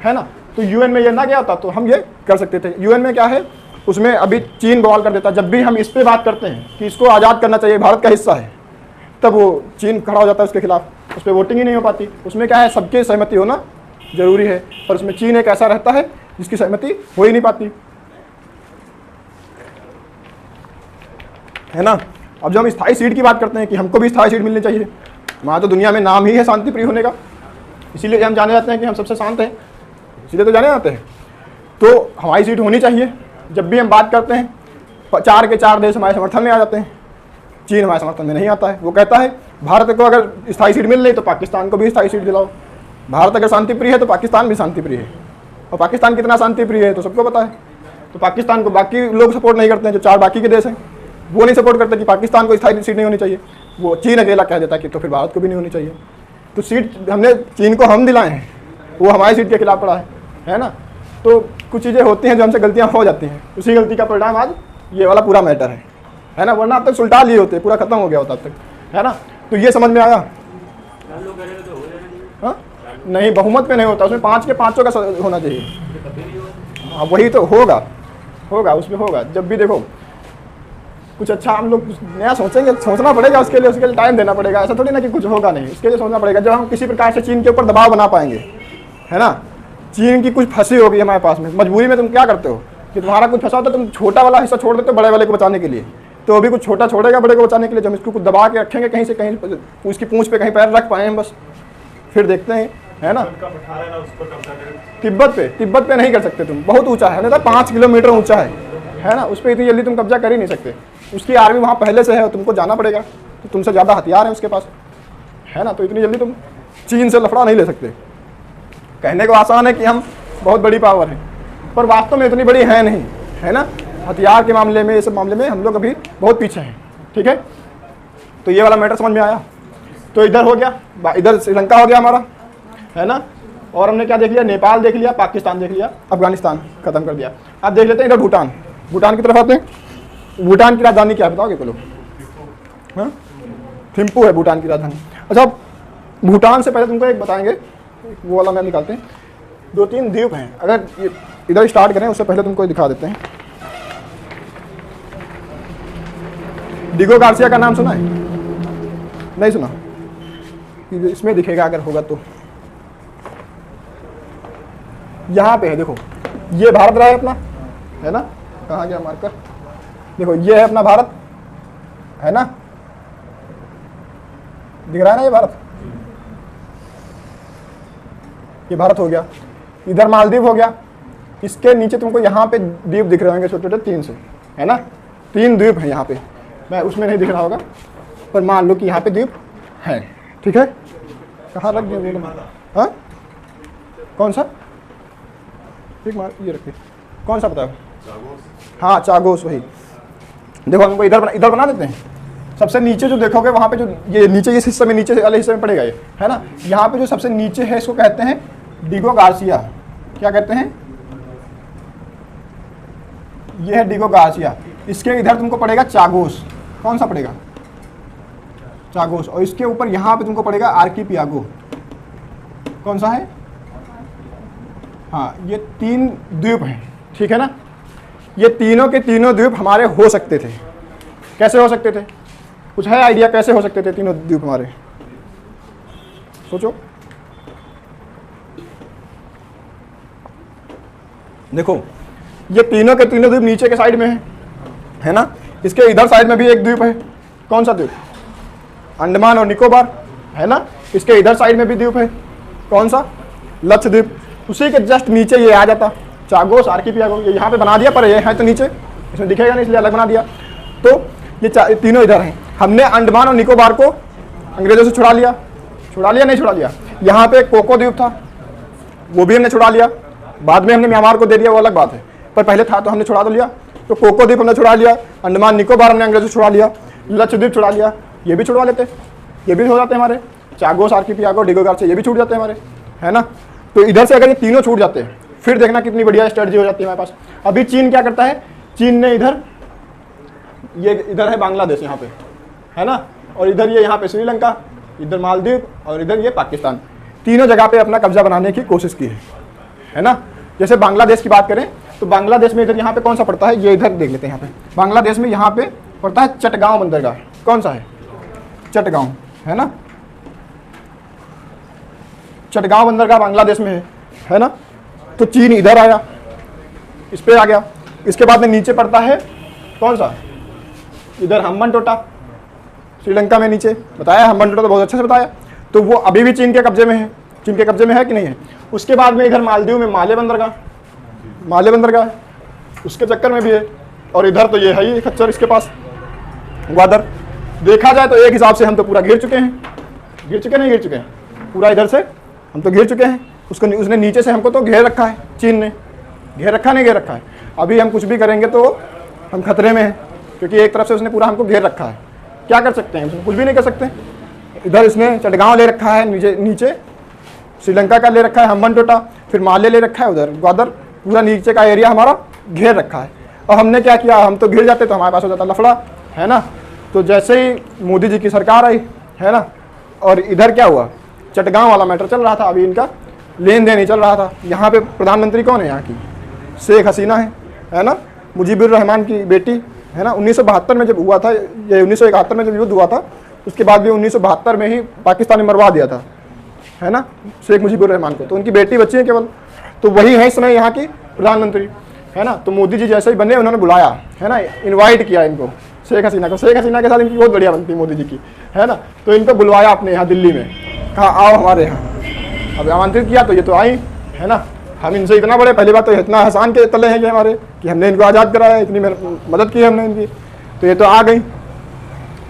है ना। तो यूएन में ये ना गया होता तो हम ये कर सकते थे। यूएन में क्या है, उसमें अभी चीन बवाल कर देता। जब भी हम इस पे बात करते हैं कि इसको आज़ाद करना चाहिए, भारत का हिस्सा है, तब वो चीन खड़ा हो जाता है उसके खिलाफ, उस पर वोटिंग ही नहीं हो पाती। उसमें क्या है, सबकी सहमति होना जरूरी है, पर उसमें चीन एक ऐसा रहता है जिसकी सहमति हो ही नहीं पाती, है ना। अब जब हम स्थायी सीट की बात करते हैं कि हमको भी स्थायी सीट मिलनी चाहिए, वहाँ तो दुनिया में नाम ही है शांति प्रिय होने का, इसीलिए हम जाने जाते हैं कि हम सबसे शांत हैं, इसीलिए तो जाने जाते हैं। तो हमारी सीट होनी चाहिए। जब भी हम बात करते हैं 4 के 4 देश हमारे समर्थन में आ जाते हैं, चीन हमारे समर्थन में नहीं आता है। वो कहता है भारत को अगर स्थायी सीट मिल रही तो पाकिस्तान को भी स्थायी सीट दिलाओ। भारत अगर शांति प्रिय है तो पाकिस्तान भी शांति प्रिय है, और पाकिस्तान कितना शांति प्रिय है तो सबको पता है। तो पाकिस्तान को बाकी लोग सपोर्ट नहीं करते हैं, जो 4 बाकी के देश हैं वो नहीं सपोर्ट करते कि पाकिस्तान को स्थायी सीट नहीं होनी चाहिए। वो चीन अकेला कह देता है कि तो फिर भारत को भी नहीं होनी चाहिए। तो सीट हमने चीन को हम दिलाए हैं, वो हमारी सीट के खिलाफ पड़ा है ना। तो कुछ चीज़ें होती हैं जो हमसे गलतियाँ हो जाती हैं, उसी गलती का परिणाम आज ये वाला पूरा मैटर है ना। वरना अब तक सुलटा लिए होते, पूरा खत्म हो गया होता अब तक, है ना। तो ये समझ में आया। हाँ नहीं, बहुमत पे नहीं होता, उसमें 5 के 5 का होना चाहिए। हाँ वही तो होगा उसमें होगा। जब भी देखो कुछ अच्छा हम लोग नया सोचेंगे, सोचना पड़ेगा उसके लिए टाइम देना पड़ेगा। ऐसा थोड़ी ना कि कुछ होगा नहीं, उसके लिए सोचना पड़ेगा। जब हम किसी प्रकार से चीन के ऊपर दबाव बना पाएंगे, है ना। चीन की कुछ फंसी होगी हमारे पास में, मजबूरी में तुम क्या करते हो कि तुम्हारा कुछ फंसा होता है, तुम छोटा वाला हिस्सा छोड़ देते हो बड़े वाले को बचाने के लिए। तो अभी कुछ छोटा छोड़ेगा बड़े को बचाने के लिए। जब इसको कुछ दबा के रखेंगे कहीं से कहीं, उसकी पूंछ पे कहीं पैर रख पाए हम बस, फिर देखते हैं, है ना। तिब्बत पे नहीं कर सकते तुम, बहुत ऊंचा है, 5 किलोमीटर ऊंचा है ना। उस पर इतनी जल्दी तुम कब्जा कर ही नहीं सकते। उसकी आर्मी वहाँ पहले से है, तुमको जाना पड़ेगा, तो तुमसे ज़्यादा हथियार है उसके पास, है ना। तो इतनी जल्दी तुम चीन से लफड़ा नहीं ले सकते। कहने को आसान है कि हम बहुत बड़ी पावर है, पर वास्तव में इतनी बड़ी है नहीं, है ना। हथियार के मामले में, ये सब मामले में हम लोग अभी बहुत पीछे हैं, ठीक है। तो ये वाला मैटर समझ में आया। तो इधर हो गया, इधर श्रीलंका हो गया हमारा, है ना। और हमने क्या देख लिया, नेपाल देख लिया, पाकिस्तान देख लिया, अफगानिस्तान खत्म कर दिया। अब देख लेते हैं इधर भूटान। भूटान की तरफ आते हैं। भूटान की राजधानी क्या है बताओगे को लोग? हाँ थिम्पू है भूटान की राजधानी। अच्छा, भूटान से पहले तुमको एक बताएंगे, वो वाला मैं निकालते हैं। 2-3 द्वीप हैं, अगर इधर स्टार्ट करें उससे पहले तुमको दिखा देते हैं। डिगो गार्सिया का नाम सुना है? नहीं सुना? इसमें दिखेगा अगर होगा तो। यहाँ पे है, देखो ये भारत रहा है अपना, है ना। कहाँ गया मार्कर? देखो ये है अपना भारत, है ना, दिख रहा है ना ये भारत। ये भारत हो गया। इधर मालदीव हो गया। इसके नीचे तुमको यहाँ पे द्वीप दिख रहे होंगे छोटे छोटे 3 से, है ना। 3 द्वीप है यहाँ पे, मैं उसमें नहीं दिख रहा होगा, पर मान लो कि यहाँ पे द्वीप है, ठीक है। कहाँ रख दिया? हाँ कौन सा? ठीक मार, ये रखिए। कौन सा बताओ? हाँ चागोस, वही। देखो हमको इधर बना देते हैं। सबसे नीचे जो देखोगे वहाँ पे जो ये नीचे इस हिस्से में, नीचे वाले हिस्से में पड़ेगा ये, है ना। यहाँ पे जो सबसे नीचे है इसको कहते हैं डिगो गार्सिया। क्या कहते हैं? ये है डिगो गार्सिया। इसके इधर तुमको पड़ेगा चागोस। कौन सा पड़ेगा? चागोस। और इसके ऊपर यहाँ पे तुमको पड़ेगा आर्किपियागो। कौन सा है? हाँ ये 3 द्वीप हैं, ठीक है ना। ये तीनों के तीनों द्वीप हमारे हो सकते थे। कैसे हो सकते थे? कुछ है आइडिया कैसे हो सकते थे तीनों द्वीप हमारे? सोचो। देखो ये तीनों के तीनों द्वीप नीचे के साइड में है ना। इसके इधर साइड में भी एक द्वीप है। कौन सा द्वीप? अंडमान और निकोबार, है ना। इसके इधर साइड में भी द्वीप है। कौन सा? लक्षद्वीप। उसी के जस्ट नीचे ये आ जाता चागोस, आर्किपियागो। ये यहाँ पे बना दिया, पर ये है तो नीचे, इसमें दिखेगा नहीं इसलिए अलग बना दिया। तो ये तीनों इधर हैं। हमने अंडमान और निकोबार को अंग्रेजों से छुड़ा लिया नहीं छुड़ा लिया। यहाँ पे एक कोको द्वीप था, वो भी हमने छुड़ा लिया। बाद में हमने म्यांमार को दे दिया, वो अलग बात है, पर पहले था तो हमने छुड़ा तो लिया। तो कोको द्वीप हमने छुड़ा लिया, अंडमान निकोबार हमने अंग्रेजों से छुड़ा लिया, लक्षद्वीप छुड़ा लिया, ये भी छुड़वा लेते, ये भी हो जाते हैं हमारे, चागोस, आर्किपियागो, डिगो गार्सिया, ये भी छूट जाते हैं हमारे, है ना। तो इधर से अगर ये तीनों छूट जाते हैं, फिर देखना कितनी बढ़िया स्ट्रेटजी हो जाती है हमारे पास। अभी चीन क्या करता है, चीन ने इधर, ये इधर है बांग्लादेश यहाँ पे, है ना, और इधर ये यहाँ पे श्रीलंका, इधर मालदीव और इधर ये पाकिस्तान, तीनों जगह पे अपना कब्जा बनाने की कोशिश की है ना। जैसे बांग्लादेश की बात करें तो बांग्लादेश में इधर यहाँ पे कौन सा पड़ता है, ये इधर देख लेते हैं। यहाँ पे बांग्लादेश में यहाँ पे पड़ता है चटगांव बंदरगाह, कौन सा है, चटगांव, है ना, चटगांव बंदरगाह बांग्लादेश में है ना। तो चीन इधर आया, इस पे आ गया। इसके बाद में नीचे पड़ता है कौन सा, इधर हम्बनटोटा, श्रीलंका में नीचे बताया, हम्बनटोटा तो बहुत अच्छे से बताया। तो वो अभी भी चीन के कब्जे में है, चीन के कब्जे में है कि नहीं है। उसके बाद में इधर मालदीव में माले बंदरगाह, माले बंदरगाह है, उसके चक्कर में भी है। और इधर तो ये है ही खच्चर, इसके पास ग्वादर। देखा जाए तो एक हिसाब से हम तो पूरा घिर चुके हैं, घिर चुके नहीं घिर चुके हैं, पूरा इधर से हम तो घिर चुके हैं। उसको उसने नीचे से हमको तो घेर रखा है, चीन ने घेर रखा नहीं घेर रखा है। अभी हम कुछ भी करेंगे तो हम खतरे में हैं, क्योंकि एक तरफ से उसने पूरा हमको घेर रखा है। क्या कर सकते हैं, कुछ भी नहीं कर सकते। इधर इसने चटगांव ले रखा है, नीचे श्रीलंका का ले रखा है हम्बनटोटा, फिर माले ले रखा है, उधर ग्वादर, पूरा नीचे का एरिया हमारा घेर रखा है। और हमने क्या किया, हम तो घिर जाते तो हमारे पास हो जाता लफड़ा, है ना। तो जैसे ही मोदी जी की सरकार आई, है ना, और इधर क्या हुआ, चटगांव वाला मैटर चल रहा था, अभी इनका लेन देन ही चल रहा था। यहाँ पे प्रधानमंत्री कौन है यहाँ की, शेख हसीना है ना, मुजीबुर रहमान की बेटी, है ना। 1972 में जब हुआ था ये, 1971 में जब युद्ध हुआ था, उसके बाद भी 1972 में ही पाकिस्तान ने मरवा दिया था, है ना, शेख मुजीबुर रहमान को। तो उनकी बेटी बच्ची है केवल, तो वही है इस समय यहाँ की प्रधानमंत्री, है ना। तो मोदी जी जैसे ही बने, उन्होंने बुलाया, है ना, इनवाइट किया इनको, शेख हसीना को। शेख हसीना के साथ इनकी बहुत बढ़िया बनती है मोदी जी की, है ना। तो इनको बुलवाया अपने यहाँ दिल्ली में, कहा आओ हमारे यहाँ। अब आमंत्रित किया तो ये तो आई, है ना। हम इनसे इतना बड़े, पहली बात तो इतना एहसान के तले हैं ये हमारे, कि हमने इनको आज़ाद कराया, इतनी मदद की हमने इनकी। तो ये तो आ गई,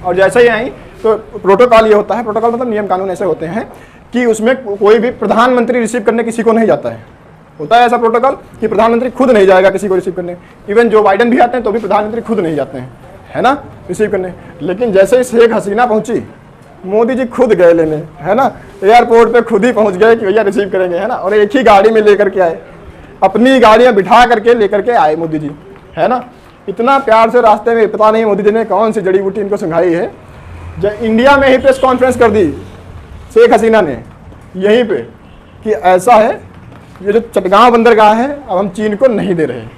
और जैसे ही आई तो प्रोटोकॉल ये होता है, प्रोटोकॉल मतलब नियम कानून ऐसे होते हैं कि उसमें कोई भी प्रधानमंत्री रिसीव करने किसी को नहीं जाता है। होता है ऐसा प्रोटोकॉल कि प्रधानमंत्री खुद नहीं जाएगा किसी को रिसीव करने। इवन जो बाइडन भी आते हैं तो भी प्रधानमंत्री खुद नहीं जाते हैं, है ना, रिसीव करने। लेकिन जैसे ही शेख हसीना पहुंची, मोदी जी खुद गए लेने, है ना, एयरपोर्ट पे खुद ही पहुंच गए कि भैया रिसीव करेंगे, है ना। और एक ही गाड़ी में लेकर के आए, अपनी गाड़ियां बिठा करके लेकर के आए मोदी जी, है ना। इतना प्यार से रास्ते में, पता नहीं मोदी जी ने कौन सी जड़ी बूटी इनको सुंघाई है। जब इंडिया में ही प्रेस कॉन्फ्रेंस कर दी शेख हसीना ने यहीं पे कि ऐसा है, ये जो चटगांव बंदरगाह है अब हम चीन को नहीं दे रहे हैं।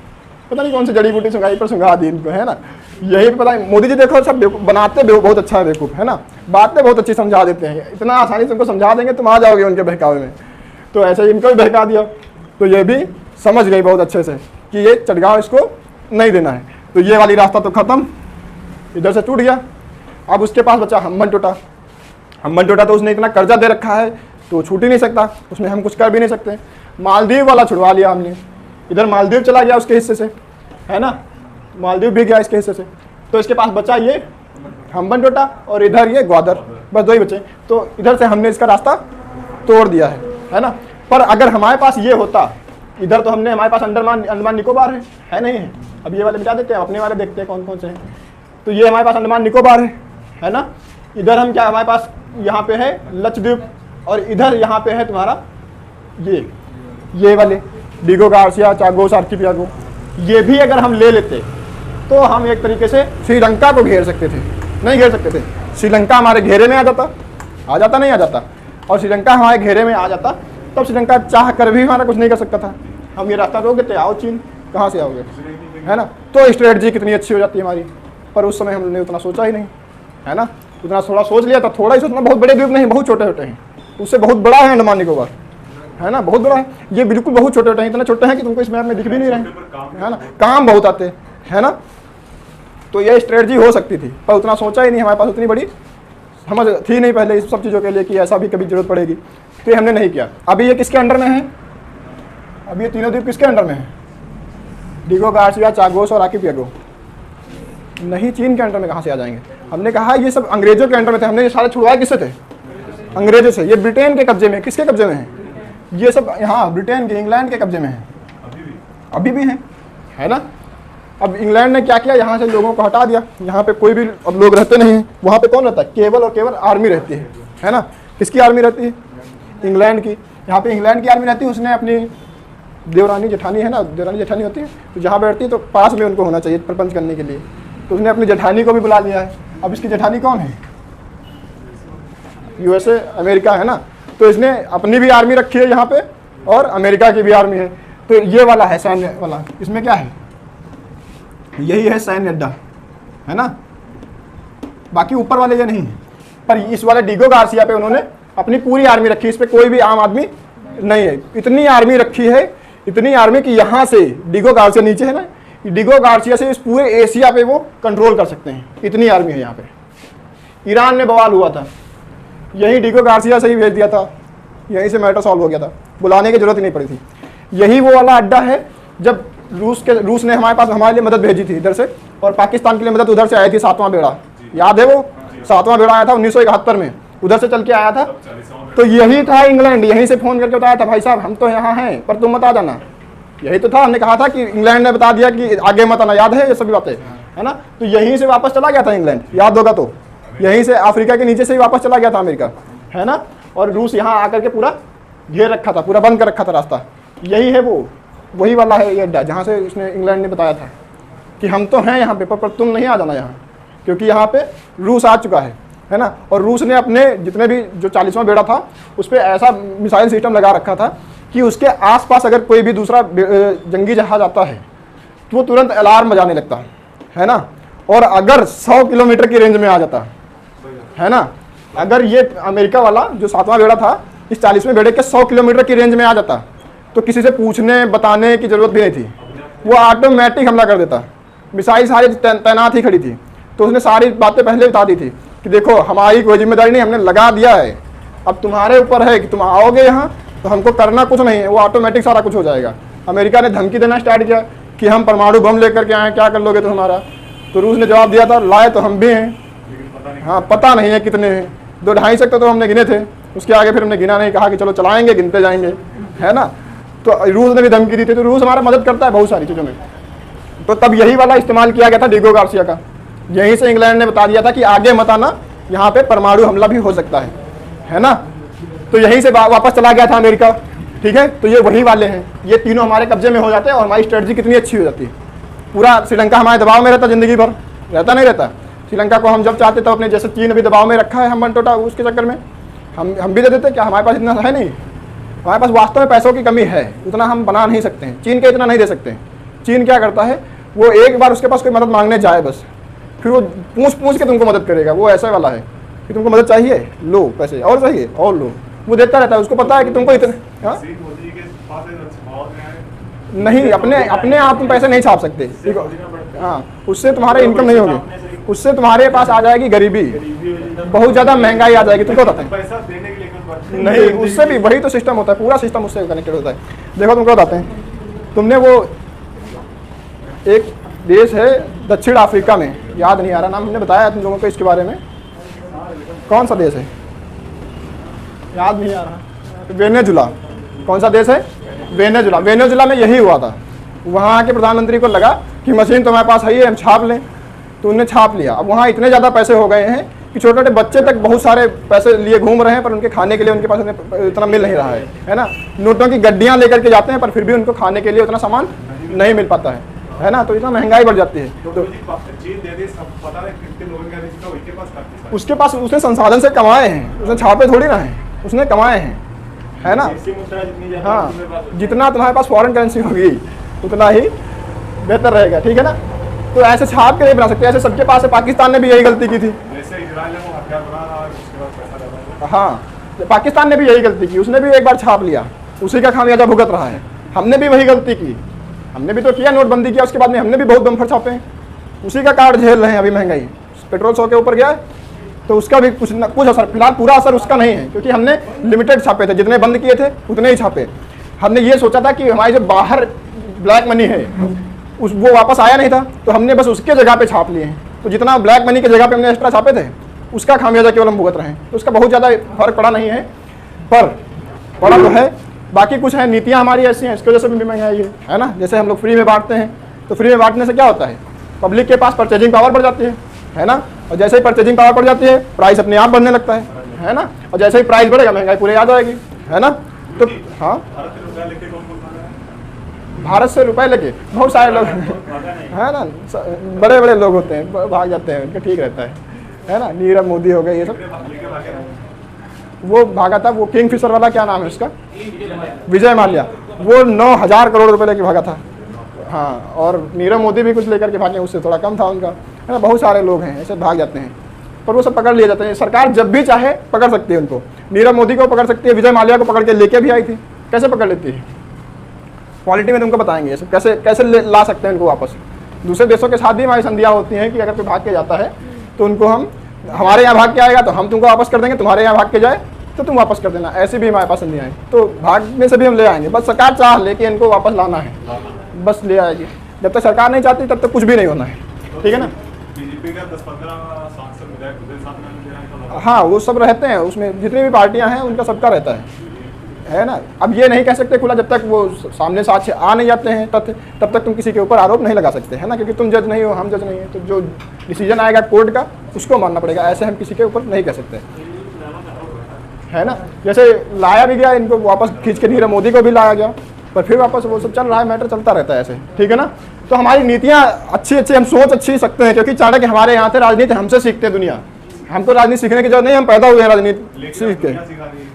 पता नहीं कौन सी जड़ी बूटी सुंघाई पर सुंघा दी इनको, है ना। यही पे पता है, मोदी जी देखो सब बनाते बहुत अच्छा है बेवकूफ़, है ना, बातें बहुत अच्छी समझा देते हैं। इतना आसानी से उनको समझा देंगे तुम आ जाओगे उनके बहकावे में। तो ऐसे ही इनको भी बहका दिया। तो ये भी समझ गई बहुत अच्छे से कि ये चटगांव इसको नहीं देना है। तो ये वाली रास्ता तो ख़त्म, इधर से टूट गया। अब उसके पास बचा हम्बनटोटा। हम्बनटोटा तो उसने इतना कर्जा दे रखा है तो छूट ही नहीं सकता, उसमें हम कुछ कर भी नहीं सकते। मालदीव वाला छुड़वा लिया हमने, इधर मालदीव चला गया उसके हिस्से से, है ना, मालदीव भी गया इसके हिस्से से। तो इसके पास बचा ये हम्बनटोटा और इधर ये ग्वादर, बस दो ही बचे। तो इधर से हमने इसका रास्ता तोड़ दिया है ना। पर अगर हमारे पास ये होता, इधर तो हमने, हमारे पास अंडमान निकोबार है नहीं है। अब ये वाले मिटा देते हैं, अपने वाले देखते हैं कौन कौन से हैं। तो ये हमारे पास अंडमान निकोबार है ना। इधर हम क्या, हमारे पास यहाँ पे है लक्षद्वीप, और इधर यहाँ पे है तुम्हारा ये वाले डिगो गार्सिया, चागोस, आर्किपियागो। ये भी अगर हम ले लेते तो हम एक तरीके से श्रीलंका को घेर सकते थे, नहीं घेर सकते थे। श्रीलंका हमारे घेरे में आ जाता नहीं आ जाता। और श्रीलंका हमारे घेरे में आ जाता तब श्रीलंका चाह कर भी हमारा कुछ नहीं कर सकता था। हम ये रास्ता रोक देते, आओ चीन, कहाँ से आओगे, है ना। तो स्ट्रेटजी कितनी अच्छी हो जाती है हमारी। पर उस समय हमने उतना सोचा ही नहीं, है ना। उतना थोड़ा सोच लिया था, थोड़ा ही सोचना, बहुत बड़े द्वीप नहीं, बहुत छोटे छोटे हैं। उससे बहुत बड़ा है अंडमान निकोबार, है ना, बहुत बड़ा है। ये बिल्कुल बहुत छोटे छोटे हैं, इतना छोटे हैं कि तुमको इस मैप में दिख भी नहीं रहे, है ना। काम बहुत आते, है ना। तो ये स्ट्रेटजी हो सकती थी, पर उतना सोचा ही नहीं, हमारे पास उतनी बड़ी समझ थी नहीं पहले इस सब चीज़ों के लिए कि ऐसा भी कभी जरूरत पड़ेगी। तो ये हमने नहीं किया। अभी ये किसके अंडर में है, अभी ये तीनों द्वीप किसके अंडर में है, डिगो गार्सिया, चागोस और आर्किपियागो। नहीं, चीन के अंडर में कहाँ से आ जाएंगे। हमने कहा ये सब अंग्रेजों के अंडर में थे, हमने ये सारे छुड़वाए किससे थे, अंग्रेजों से। ये ब्रिटेन के कब्जे में, किसके कब्जे में है ये सब, यहाँ ब्रिटेन के, इंग्लैंड के कब्जे में है, अभी भी है ना। अब इंग्लैंड ने क्या किया, यहाँ से लोगों को हटा दिया, यहाँ पे कोई भी अब लोग रहते नहीं हैं। वहाँ पे कौन रहता है, केवल और केवल आर्मी रहती है ना। किसकी आर्मी रहती है, इंग्लैंड की। यहाँ पे इंग्लैंड की आर्मी रहती है, उसने अपनी देवरानी जेठानी है ना, देवरानी जेठानी होती है, तो जहाँ बैठती है तो पास में उनको होना चाहिए प्रपंच करने के लिए, तो उसने अपनी जेठानी को भी बुला लिया है। अब इसकी जेठानी कौन है, यूएसए, अमेरिका है ना, तो इसने अपनी भी आर्मी रखी है यहाँ पे और अमेरिका की भी आर्मी है। तो ये वाला है सैन्य वाला, इसमें क्या है, यही है सैन्य अड्डा, है ना। बाकी ऊपर वाले ये नहीं है, पर इस वाले डीगो गार्सिया पे उन्होंने अपनी पूरी आर्मी रखी है, इस पे कोई भी आम आदमी नहीं है। इतनी आर्मी रखी है, इतनी आर्मी कि यहाँ से डीगो गार्सिया नीचे है ना, डीगो गार्सिया से इस पूरे एशिया पे वो कंट्रोल कर सकते हैं, इतनी आर्मी है यहाँ पे। ईरान में बवाल हुआ था, यही डीगो गार्सिया से ही भेज दिया था, यहीं से मैटर सॉल्व हो गया था, बुलाने की जरूरत ही नहीं पड़ी थी। यही वो वाला अड्डा है जब रूस ने हमारे लिए मदद भेजी थी इधर से, और पाकिस्तान के लिए मदद उधर से आई थी, 7वां बेड़ा, याद है वो 7वां बेड़ा आया था 1971 में, उधर से चल के आया था। तो यही था इंग्लैंड, यहीं से फोन करके बताया था, भाई साहब हम तो यहाँ हैं पर तुम मत आ जाना। यही तो था, हमने कहा था कि इंग्लैंड ने बता दिया कि आगे मत आना, याद है ये सभी बातें, है ना। तो यहीं से वापस चला गया था इंग्लैंड, याद होगा तो, यहीं से अफ्रीका के नीचे से ही वापस चला गया था अमेरिका, है ना। और रूस यहाँ आकर के पूरा घेर रखा था, पूरा बंद कर रखा था रास्ता। यही है वो, वही वाला है ये अड्डा जहाँ से उसने इंग्लैंड ने बताया था कि हम तो हैं यहाँ पे पर तुम नहीं आ जाना यहाँ, क्योंकि यहाँ पे रूस आ चुका है ना। और रूस ने अपने जितने भी जो 40वां बेड़ा था उस पर ऐसा मिसाइल सिस्टम लगा रखा था कि उसके आसपास अगर कोई भी दूसरा जंगी जहाज आता है तो वो तुरंत अलार्म बजाने लगता है ना। और अगर 100 किलोमीटर की रेंज में आ जाता है ना, अगर ये अमेरिका वाला जो 7वां बेड़ा था इस 40वें बेड़े के 100 किलोमीटर की रेंज में आ जाता तो किसी से पूछने बताने की जरूरत भी नहीं थी, वो ऑटोमेटिक हमला कर देता। मिसाइल सारी तैनात ही खड़ी थी, तो उसने सारी बातें पहले बता दी थी कि देखो हमारी कोई जिम्मेदारी नहीं, हमने लगा दिया है, अब तुम्हारे ऊपर है कि तुम आओगे यहाँ तो हमको करना कुछ नहीं है, वो ऑटोमेटिक सारा कुछ हो जाएगा। अमेरिका ने धमकी देना स्टार्ट किया कि हम परमाणु बम लेकर के आए, क्या कर लोगे तो हमारा। तो रूस ने जवाब दिया था, लाए तो हम भी हैं, हाँ पता नहीं है कितने हैं, 2-2.5 तक तो हमने गिने थे, उसके आगे फिर हमने गिना नहीं, कहा कि चलो चलाएंगे गिनते जाएंगे, है ना। तो रूस ने भी धमकी दी थी, तो रूस हमारा मदद करता है बहुत सारी चीज़ों में। तो तब यही वाला इस्तेमाल किया गया था डीगो गार्सिया का, यहीं से इंग्लैंड ने बता दिया था कि आगे मत आना, यहाँ पे परमाणु हमला भी हो सकता है ना। तो यहीं से वापस चला गया था अमेरिका, ठीक है। तो ये वही वाले हैं, ये तीनों हमारे कब्जे में हो जाते हैं और हमारी स्ट्रेटजी कितनी अच्छी हो जाती है। पूरा श्रीलंका हमारे दबाव में रहता, जिंदगी भर रहता नहीं रहता। श्रीलंका को हम जब चाहते तो अपने, जैसे चीन अभी दबाव में रखा है हम बनटोटा, उसके चक्कर में हम भी दे देते, क्या हमारे पास इतना है नहीं, हमारे पास वास्तव में पैसों की कमी है, उतना हम बना नहीं सकते हैं, चीन के इतना नहीं दे सकते हैं। चीन क्या करता है, वो एक बार उसके पास कोई मदद मांगने जाए बस, फिर वो पूछ के तुमको मदद करेगा। वो ऐसा वाला है कि तुमको मदद चाहिए, लो पैसे, और चाहिए और लो, वो देता रहता है, उसको पता है कि तुमको इतने नहीं, अपने आप तुम पैसे नहीं छाप सकते, हाँ, उससे तुम्हारे इनकम नहीं होगी, उससे तुम्हारे पास आ जाएगी गरीबी, बहुत ज़्यादा महंगाई आ जाएगी। तुमको बताते हैं नहीं, उससे भी वही तो सिस्टम होता है, पूरा सिस्टम उससे कनेक्टेड होता है। देखो तुमको बताते हैं, तुमने वो एक देश है दक्षिण अफ्रीका में, याद नहीं आ रहा नाम, हमने बताया तुम लोगों को इसके बारे में, कौन सा देश है याद नहीं आ रहा, वेनेजुला। कौन सा देश है, वेनेजुला। वेनेजुला में यही हुआ था, वहाँ के प्रधानमंत्री को लगा कि मशीन तो हमारे पास है ही, हम छाप लें, तो उन्होंने छाप लिया। अब वहाँ इतने ज़्यादा पैसे हो गए हैं कि छोटे छोटे बच्चे तक बहुत सारे पैसे लिए घूम रहे हैं, पर उनके खाने के लिए उनके पास इतना मिल नहीं रहा है ना। नोटों की गड्डियाँ लेकर के जाते हैं, पर फिर भी उनको खाने के लिए उतना सामान नहीं मिल पाता है ना। तो इतना महंगाई बढ़ जाती है। तो उसके पास उसने संसाधन से कमाए हैं, उसने छापे थोड़ी ना है, उसने कमाए हैं, है ना। हाँ, जितना तुम्हारे पास फॉरेन करेंसी होगी उतना ही बेहतर रहेगा, ठीक है ना। तो ऐसे छाप के नहीं बना सकते, ऐसे सबके पास है। पाकिस्तान ने भी यही गलती की थी, हाँ, पाकिस्तान ने भी यही गलती की, उसने भी एक बार छाप लिया, उसी का खामियाजा भुगत रहा है। हमने भी वही गलती की, हमने भी तो किया, नोटबंदी किया, उसके बाद में हमने भी बहुत बम्फर छापे हैं, उसी का कार्ड झेल रहे हैं। अभी महंगाई, पेट्रोल 100 के ऊपर गया है, तो उसका भी कुछ असर, फिलहाल पूरा असर उसका नहीं है, क्योंकि हमने लिमिटेड छापे थे, जितने बंद किए थे उतने ही छापे। हमने ये सोचा था कि हमारी जो बाहर ब्लैक मनी है वो वापस आया नहीं था, तो हमने बस उसके जगह पे छाप लिए हैं। तो जितना ब्लैक मनी की जगह पे हमने एक्स्ट्रा छापे थे उसका खामियाजा केवल हम भुगत रहे हैं। तो उसका बहुत ज़्यादा फर्क पड़ा नहीं है, पर पड़ा तो है। बाकी कुछ है, नीतियाँ हमारी ऐसी हैं, इसकी वजह से भी महंगाई है ना। जैसे हम लोग फ्री में बांटते हैं, तो फ्री में बांटने से क्या होता है, पब्लिक के पास परचेजिंग पावर बढ़ जाती है ना, और जैसे ही परचेजिंग पावर बढ़ जाती है प्राइस अपने आप बढ़ने लगता है ना, और जैसे ही प्राइस बढ़ेगा महंगाई पूरे आ जाएगी, है ना। तो हाँ, भारत से रुपए लेके बहुत सारे लोग है ना, बड़े बड़े लोग होते हैं भाग जाते हैं, उनका ठीक रहता है ना। नीरव मोदी हो गए ये सब, वो भागा था, वो किंग फिशर वाला क्या नाम है उसका, विजय माल्या, वो 9,000 करोड़ रुपए लेके भागा था। हाँ, और नीरव मोदी भी कुछ लेकर के भागे, उससे थोड़ा कम था उनका, है ना। बहुत सारे लोग हैं ऐसे भाग जाते हैं, पर वो सब पकड़ लिए जाते हैं। सरकार जब भी चाहे पकड़ सकती है उनको, नीरव मोदी को पकड़ सकती है, विजय माल्या को पकड़ के लेके भी आई थी। कैसे पकड़ लेती है, पॉलिटी में तुमको बताएंगे ये सब कैसे कैसे ला सकते हैं उनको वापस। दूसरे देशों के साथ भी हमारी संधियाँ होती हैं कि अगर कोई भाग के जाता है तो उनको हम, हमारे यहाँ भाग के आएगा तो हम तुमको वापस कर देंगे, तुम्हारे यहाँ भाग के जाए तो तुम वापस कर देना। ऐसे भी हमारे पास संधियाँ हैं, तो भागने से भी हम ले आएंगे, बस सरकार चाह लेके इनको वापस लाना है, बस ले आएगी। जब तक सरकार नहीं चाहती तब तक कुछ भी नहीं होना है, ठीक है ना। बीजेपी का 10-15 सांसद विधायक हाँ, वो सब रहते हैं उसमें, जितनी भी पार्टियां हैं उनका सबका रहता है ना। अब ये नहीं कह सकते खुला, जब तक वो सामने साक्ष्य आ नहीं जाते हैं तथ्य, तब तक तुम किसी के ऊपर आरोप नहीं लगा सकते, है ना, क्योंकि तुम जज नहीं हो, हम जज नहीं है। तो जो डिसीजन आएगा कोर्ट का उसको मानना पड़ेगा, ऐसे हम किसी के ऊपर नहीं कह सकते, है ना। जैसे लाया भी गया इनको वापस खींच के, नीरव मोदी को भी लाया गया, पर फिर वापस वो सब चल रहा है, मैटर चलता रहता है ऐसे, ठीक है ना। तो हमारी नीतियाँ अच्छी हम सोच अच्छी सकते हैं, क्योंकि चाणक्य हमारे यहाँ थे, राजनीति हमसे सीखते दुनिया। हमको राजनीति सीखने की जरूरत नहीं, हम पैदा हुए हैं राजनीति सीख के।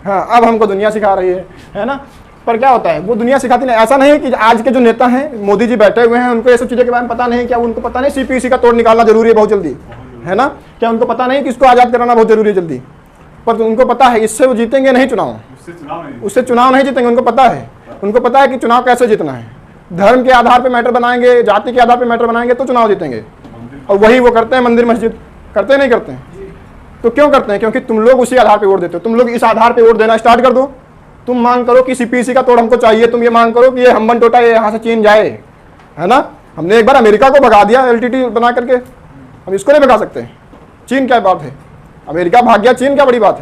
हाँ, अब हमको दुनिया सिखा रही है ना। पर क्या होता है, वो दुनिया सिखाती नहीं। ऐसा नहीं है कि आज के जो नेता हैं, मोदी जी बैठे हुए हैं, उनको ये सब चीज़ों के बारे में पता नहीं। क्या उनको पता नहीं सीपीसी का तोड़ निकालना जरूरी है बहुत जल्दी, है ना। क्या उनको पता नहीं कि इसको आज़ाद कराना बहुत जरूरी है जल्दी, पर उनको पता है इससे वो जीतेंगे नहीं चुनाव, उससे चुनाव नहीं जीतेंगे। उनको पता है कि चुनाव कैसे जीतना है, धर्म के आधार पर मैटर बनाएंगे, जाति के आधार पर मैटर बनाएंगे तो चुनाव जीतेंगे। और वही वो करते हैं, मंदिर मस्जिद करते नहीं करते हैं। तो क्यों करते हैं, क्योंकि तुम लोग उसी आधार पे वोट देते हो। तुम लोग इस आधार पे वोट देना स्टार्ट कर दो। तुम मांग करो कि सीपीसी का तोड़ हमको चाहिए, तुम ये मांग करो कि ये हम्बन टोटा ये यहाँ से चीन जाए, है ना। हमने एक बार अमेरिका को भगा दिया एलटीटी बना करके, हम इसको नहीं भगा सकते। चीन क्या बात है, अमेरिका भाग गया, चीन क्या बड़ी बात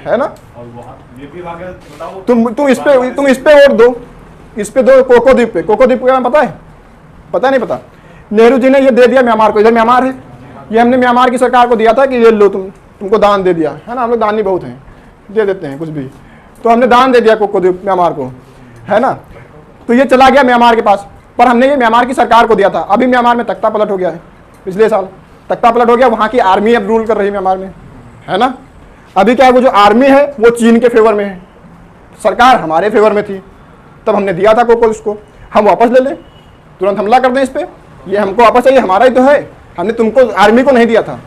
है ना। तुम इस पे वोट दो, इस पे दो, कोको द्वीप पे। कोको द्वीप का पता है, पता नहीं पता। नेहरू जी ने ये दे दिया म्यांमार को, इधर म्यांमार है, ये हमने म्यांमार की सरकार को दिया था कि ये लो तुमको दान दे दिया, है ना। हम लोग दानी बहुत हैं, दे देते हैं कुछ भी, तो हमने दान दे दिया कोको द्वीप म्यांमार को, है ना। तो ये चला गया म्यांमार के पास, पर हमने ये म्यांमार की सरकार को दिया था। अभी म्यांमार में तख्ता पलट हो गया है, पिछले साल तख्ता पलट हो गया, वहाँ की आर्मी अब रूल कर रही है म्यांमार में, है ना। अभी क्या है, वो जो आर्मी है वो चीन के फेवर में है, सरकार हमारे फेवर में थी, तब हमने दिया था कोको, उसको हम वापस ले लें, तुरंत हमला कर दें इस पर, ये हमको वापस चाहिए, हमारा ही तो है। हमने तुमको आर्मी को नहीं दिया था,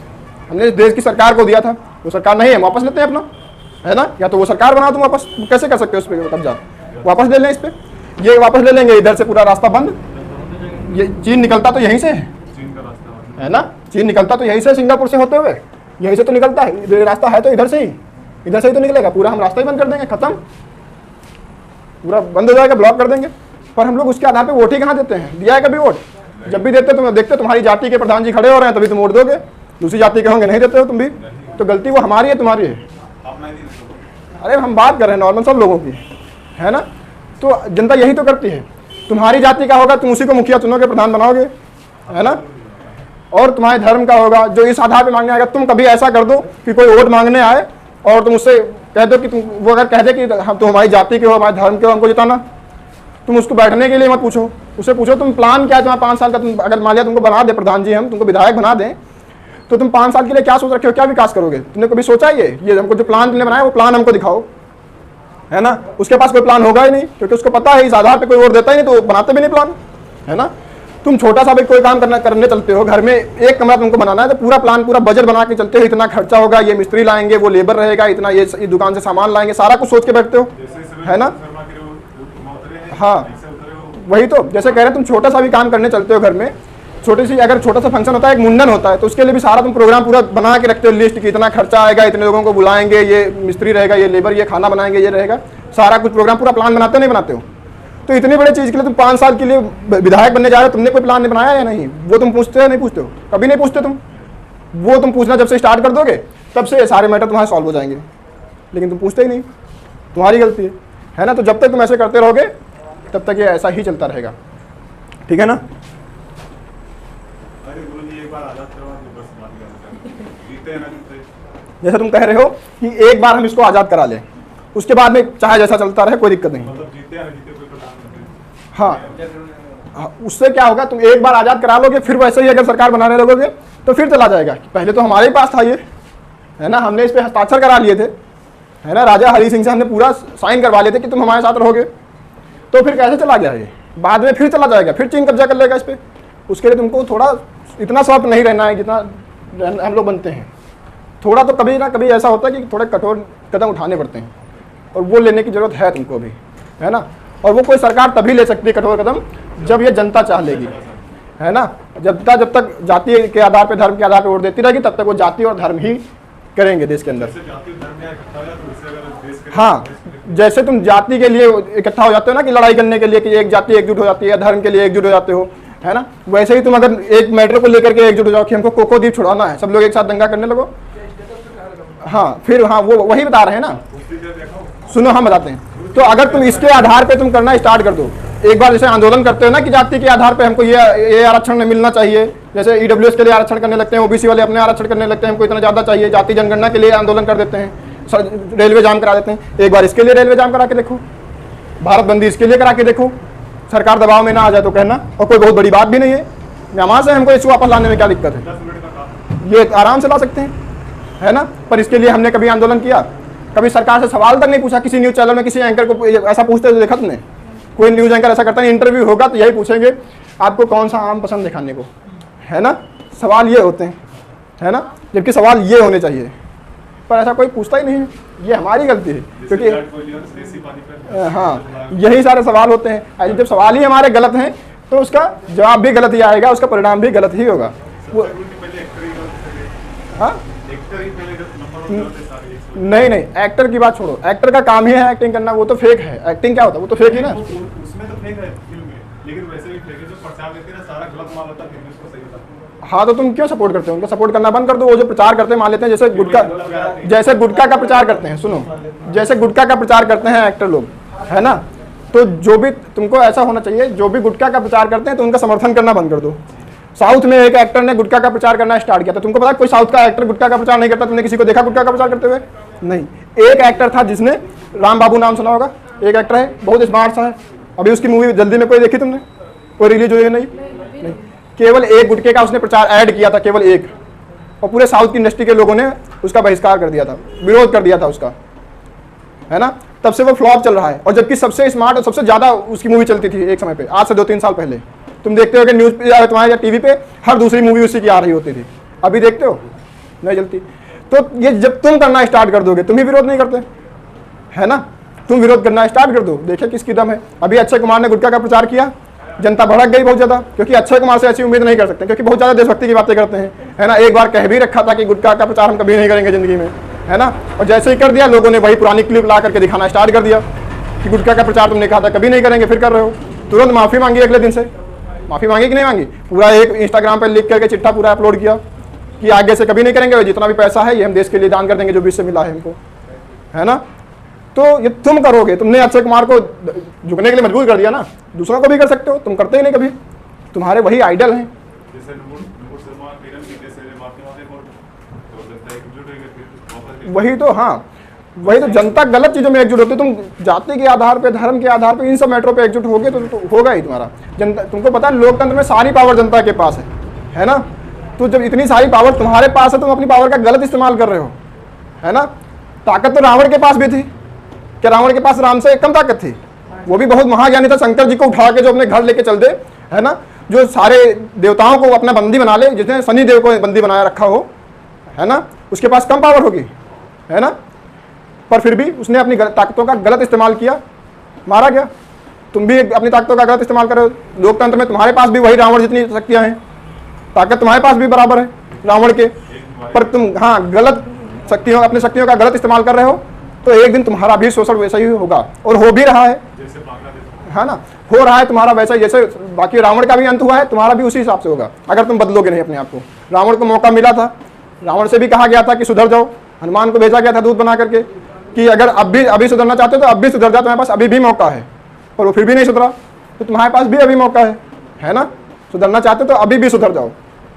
हमने देश की सरकार को दिया था, वो सरकार नहीं है, वापस लेते हैं अपना, है ना। या तो वो सरकार बनाओ तुम, वापस कैसे कर सकते हो उस पर कब्जा, वापस ले लें इस पर, ये वापस ले लेंगे, इधर से पूरा रास्ता बंद। ये चीन निकलता तो यहीं से है ना, चीन निकलता तो यहीं से, सिंगापुर से होते हुए यहीं से तो निकलता है, रास्ता है तो इधर से ही तो निकलेगा। पूरा हम रास्ता ही बंद कर देंगे, खत्म, पूरा बंद हो जाएगा, ब्लॉक कर देंगे। पर हम लोग उसके आधार पर वोट ही कहाँ देते हैं, दिया है कभी वोट? जब भी देते तुम देखते तुम्हारी जाति के प्रधान जी खड़े हो रहे हैं तभी तुम वोट दोगे, दूसरी जाति के होंगे नहीं देते हो तुम भी, तो गलती वो हमारी है तुम्हारी है। अरे हम बात कर रहे हैं नॉर्मल सब लोगों की, है ना। तो जनता यही तो करती है, तुम्हारी जाति का होगा तुम उसी को मुखिया चुनोगे, प्रधान बनाओगे, है ना। और तुम्हारे धर्म का होगा जो इस आधार पर मांगने आएगा। तुम कभी ऐसा कर दो कि कोई वोट मांगने आए और तुम उससे कह दो कि तुम, वो अगर कह दे कि हम तो हमारी जाति के हो, हमारे धर्म के हो, हमको जिताना, तुम उसको बैठने के लिए मत पूछो, उससे पूछो तुम प्लान क्या है तुम्हारा 5 साल का। तुम अगर मान लिया तुमको बना दे प्रधान जी, हम तुमको विधायक बना दें, तो तुम 5 साल के लिए क्या सोच रखे हो, क्या विकास करोगे? तुमने कभी सोचा ये हमको जो प्लान तुमने बनाया वो प्लान हमको दिखाओ, है ना। उसके पास कोई प्लान होगा ही नहीं, क्योंकि उसको पता है इस आधार पे कोई वोट देता ही नहीं, तो बनाते भी नहीं प्लान, है ना। तुम छोटा सा भी कोई काम करने चलते हो, घर में एक कमरा तुमको बनाना है तो पूरा प्लान, पूरा बजट बना के चलते हो, इतना खर्चा होगा, ये मिस्त्री लाएंगे, वो लेबर रहेगा, इतना ये दुकान से सामान लाएंगे, सारा कुछ सोच के बैठते हो, है ना। हाँ, वही तो जैसे कह रहे हैं, तुम छोटा सा भी काम करने चलते हो घर में, छोटी सी अगर छोटा सा फंक्शन होता है, एक मुंडन होता है, तो उसके लिए भी सारा तुम प्रोग्राम पूरा बना के रखते हो, लिस्ट की इतना खर्चा आएगा, इतने लोगों को बुलाएंगे, ये मिस्त्री रहेगा, ये लेबर, ये खाना बनाएंगे, ये रहेगा, सारा कुछ प्रोग्राम पूरा प्लान बनाते नहीं बनाते हो। तो इतनी बड़ी चीज़ के लिए तुम 5 साल के लिए विधायक बनने जा रहे हो, तुमने कोई प्लान नहीं बनाया या नहीं, वो तुम पूछते हो नहीं पूछते हो, कभी नहीं पूछते तुम। वो तुम पूछना जब से स्टार्ट कर दोगे तब से सारे मैटर तुम्हारे सॉल्व हो जाएंगे, लेकिन तुम पूछते ही नहीं, तुम्हारी गलती है ना। तो जब तक तुम ऐसे करते रहोगे तब तक ये ऐसा ही चलता रहेगा, ठीक है ना। अरे गुरु जी एक बार आजाद करवा दो बस बात करते हैं, जीते हैं ना जीते। जैसे तुम कह रहे हो कि एक बार हम इसको आज़ाद करा लें, उसके बाद में चाहे जैसा चलता रहे कोई दिक्कत नहीं। मतलब जीते या ना जीते कोई प्रधानमंत्री। हाँ, उससे क्या होगा, तुम एक बार आज़ाद करा लोगे, फिर वैसे ही अगर सरकार बनाने लगोगे तो फिर चला जाएगा। पहले तो हमारे पास था ये, है ना, हमने इस पर हस्ताक्षर करा लिए थे, है ना, राजा हरि सिंह से हमने पूरा साइन करवा लिए थे कि तुम हमारे साथ रहोगे, तो फिर कैसे चला गया ये? बाद में फिर चला जाएगा, फिर चीन कब्जा कर लेगा इस पर। उसके लिए तुमको थोड़ा इतना सॉफ्ट नहीं रहना है जितना हम लोग बनते हैं। थोड़ा तो कभी ना कभी ऐसा होता है कि थोड़े कठोर कदम उठाने पड़ते हैं, और वो लेने की ज़रूरत है तुमको भी, है ना। और वो कोई सरकार तभी ले सकती है कठोर कदम जब ये जनता चाह लेगी, है ना। जब तक जाति के आधार पे, धर्म के आधार पे वोट देती रहेगी, तब तक वो जाति और धर्म ही करेंगे देश के अंदर। हाँ, जैसे तुम जाति के लिए इकट्ठा हो जाते हो ना कि लड़ाई करने के लिए, कि एक जाति एकजुट हो जाती है, धर्म के लिए एकजुट हो जाते हो, है ना, वैसे ही तुम अगर एक मैटर को लेकर के एकजुट हो जाओ कि हमको कोको द्वीप छुड़ाना है, सब लोग एक साथ दंगा करने लगो। हाँ, फिर हाँ, वो वही बता रहे हैं ना, सुनो हम बताते हैं। तो अगर तुम इसके आधार पे तुम करना स्टार्ट कर दो, एक बार जैसे आंदोलन करते हो ना कि जाति के आधार पे हमको ये आरक्षण मिलना चाहिए, जैसे ईडब्ल्यूएस के लिए आरक्षण करने लगते हैं, ओबीसी वाले अपने आरक्षण करने लगते हैं, हमको इतना ज़्यादा चाहिए, जाति जनगणना के लिए आंदोलन कर देते हैं, रेलवे जाम करा देते हैं। एक बार इसके लिए रेलवे जाम करा के देखो, भारत बंदी इसके लिए करा के देखो, सरकार दबाव में ना आ जाए तो कहना, और कोई बहुत बड़ी बात भी नहीं है। यहाँ से हमको इस वापस लाने में क्या दिक्कत है, ये आराम से ला सकते हैं, है ना। पर इसके लिए हमने कभी आंदोलन किया, कभी सरकार से सवाल तक नहीं पूछा। किसी न्यूज़ चैनल में किसी एंकर को ऐसा पूछते हुए देखा तुमने? कोई न्यूज़ एंकर ऐसा करता है, इंटरव्यू होगा तो यही पूछेंगे आपको कौन सा आम पसंद है खाने को, है ना। सवाल ये होते हैं, है ना, जबकि सवाल ये होने चाहिए, पर ऐसा कोई पूछता ही नहीं है। ये हमारी गलती है, क्योंकि हाँ, यही सारे सवाल होते हैं। जब सवाल ही हमारे गलत हैं तो उसका जवाब भी गलत ही आएगा, उसका परिणाम भी गलत ही होगा। वो हाँ, नहीं, एक्टर की बात छोड़ो, एक्टर का काम ही है एक्टिंग करना, वो तो फेक है। एक्टिंग क्या होता है, वो तो फेक ही ना। उसमें तो फेक है फिल्म में, लेकिन वैसे भी फेक है, जो प्रचार देते हैं ना सारा गलत माल होता है, फिर उसको सही होता है। हाँ, तो तुम क्यों सपोर्ट करते हो? उनको सपोर्ट करना बंद कर दो। वो जो प्रचार करते हैं, मान लेते हैं जैसे गुटखा का प्रचार करते हैं, सुनो, जैसे गुटखा का प्रचार करते हैं एक्टर लोग, है ना, तो जो भी तुमको ऐसा होना चाहिए, जो भी गुटखा का प्रचार करते हैं तो उनका समर्थन करना बंद कर दो। साउथ में एक एक्टर ने गुटखा का प्रचार करना स्टार्ट किया था, तुमको पता है कोई साउथ का एक्टर गुटखा का प्रचार नहीं करता? तुमने किसी को देखा गुटखा का प्रचार करते हुए? नहीं। एक एक्टर था जिसने, राम बाबू नाम सुना होगा, एक एक्टर है, बहुत स्मार्ट सा है, अभी उसकी मूवी जल्दी में कोई देखी तुमने? कोई रिलीज हुई है? नहीं। केवल एक गुटखे का उसने प्रचार ऐड किया था, केवल एक, और पूरे साउथ की इंडस्ट्री के लोगों ने उसका बहिष्कार कर दिया था, विरोध कर दिया था उसका, है ना। तब से वो फ्लॉप चल रहा है, और जबकि सबसे स्मार्ट और सबसे ज़्यादा उसकी मूवी चलती थी एक समय पे, आज से 2-3 साल पहले। तुम देखते हो कि न्यूज़ पे तुम्हारे या टीवी पे हर दूसरी मूवी उसी की आ रही होती थी, अभी देखते हो? नहीं चलती। तो ये जब तुम करना स्टार्ट कर दोगे, तुम ही विरोध नहीं करते, है ना, तुम विरोध करना स्टार्ट कर दो, देखिए किसकी दम है। अभी अक्षय कुमार ने गुटखा का प्रचार किया, जनता भड़क गई बहुत ज़्यादा, क्योंकि अक्षय कुमार से ऐसी उम्मीद नहीं कर सकते, क्योंकि बहुत ज़्यादा देशभक्ति की बातें करते हैं, है ना। एक बार कह भी रखा था कि गुटखा का प्रचार हम कभी नहीं करेंगे ज़िंदगी में, है ना, और जैसे ही कर दिया, लोगों ने वही पुरानी क्लिप ला करके दिखाना स्टार्ट कर दिया कि गुटखा का प्रचार तुमने कहा था कभी नहीं करेंगे, फिर कर रहे हो। तुरंत माफ़ी मांगी, अगले दिन से माफ़ी मांगी कि नहीं मांगी? पूरा एक इंस्टाग्राम पर लिख करके चिट्ठा पूरा अपलोड किया कि आगे से कभी नहीं करेंगे, जितना भी पैसा है ये हम देश के लिए दान कर देंगे, जो भी इससे मिला है हमको, है ना। तो ये तुम करोगे, तुमने अक्षय कुमार को झुकने के लिए मजबूर कर दिया ना, दूसरों को भी कर सकते हो, तुम करते ही नहीं कभी, तुम्हारे वही आइडल हैं। वही तो, हाँ, वही तो, जनता गलत चीज़ों में एकजुट होती है। तुम जाति के आधार पे, धर्म के आधार पे, इन सब मैटरों पे एकजुट होगे तो होगा ही तुम्हारा। जनता, तुमको पता है लोकतंत्र में सारी पावर जनता के पास है ना। तो जब इतनी सारी पावर तुम्हारे पास है, तुम अपनी पावर का गलत इस्तेमाल कर रहे हो, है ना। ताकत तो रावण के पास भी थी, क्या रावण के पास राम से कम ताकत थी? वो भी बहुत महाज्ञानी था, शंकर जी को उठा के जो अपने घर लेके चल दे, है ना, जो सारे देवताओं को अपना बंदी बना ले, जिसने शनि देव को बंदी बनाया रखा हो, है ना, उसके पास कम पावर होगी, है ना। पर फिर भी उसने अपनी ताकतों का गलत इस्तेमाल किया, मारा गया। तुम भी अपनी ताकतों का गलत इस्तेमाल करो। लोकतंत्र में तुम्हारे पास भी वही रावण जितनी शक्तियां हैं, ताकत तुम्हारे पास भी बराबर है रावण के, पर तुम हाँ गलत शक्तियों, अपनी शक्तियों का गलत इस्तेमाल कर रहे हो, तो एक दिन तुम्हारा भी शोषण वैसा ही होगा, और हो भी रहा है, है ना, हो रहा है तुम्हारा वैसा ही। जैसे बाकी रावण का भी अंत हुआ है, तुम्हारा भी उसी हिसाब से होगा, अगर तुम बदलोगे नहीं अपने आप को। रावण को मौका मिला था, रावण से भी कहा गया था कि सुधर जाओ, हनुमान को भेजा गया था दूत बना करके कि अगर अभी सुधरना चाहते हो तो अब भी सुधर जाओ, तुम्हारे पास अभी भी मौका है, पर वो फिर भी नहीं सुधरा, तो तुम्हारे पास भी अभी मौका है ना, सुधरना चाहते हो तो अभी भी सुधर जाओ,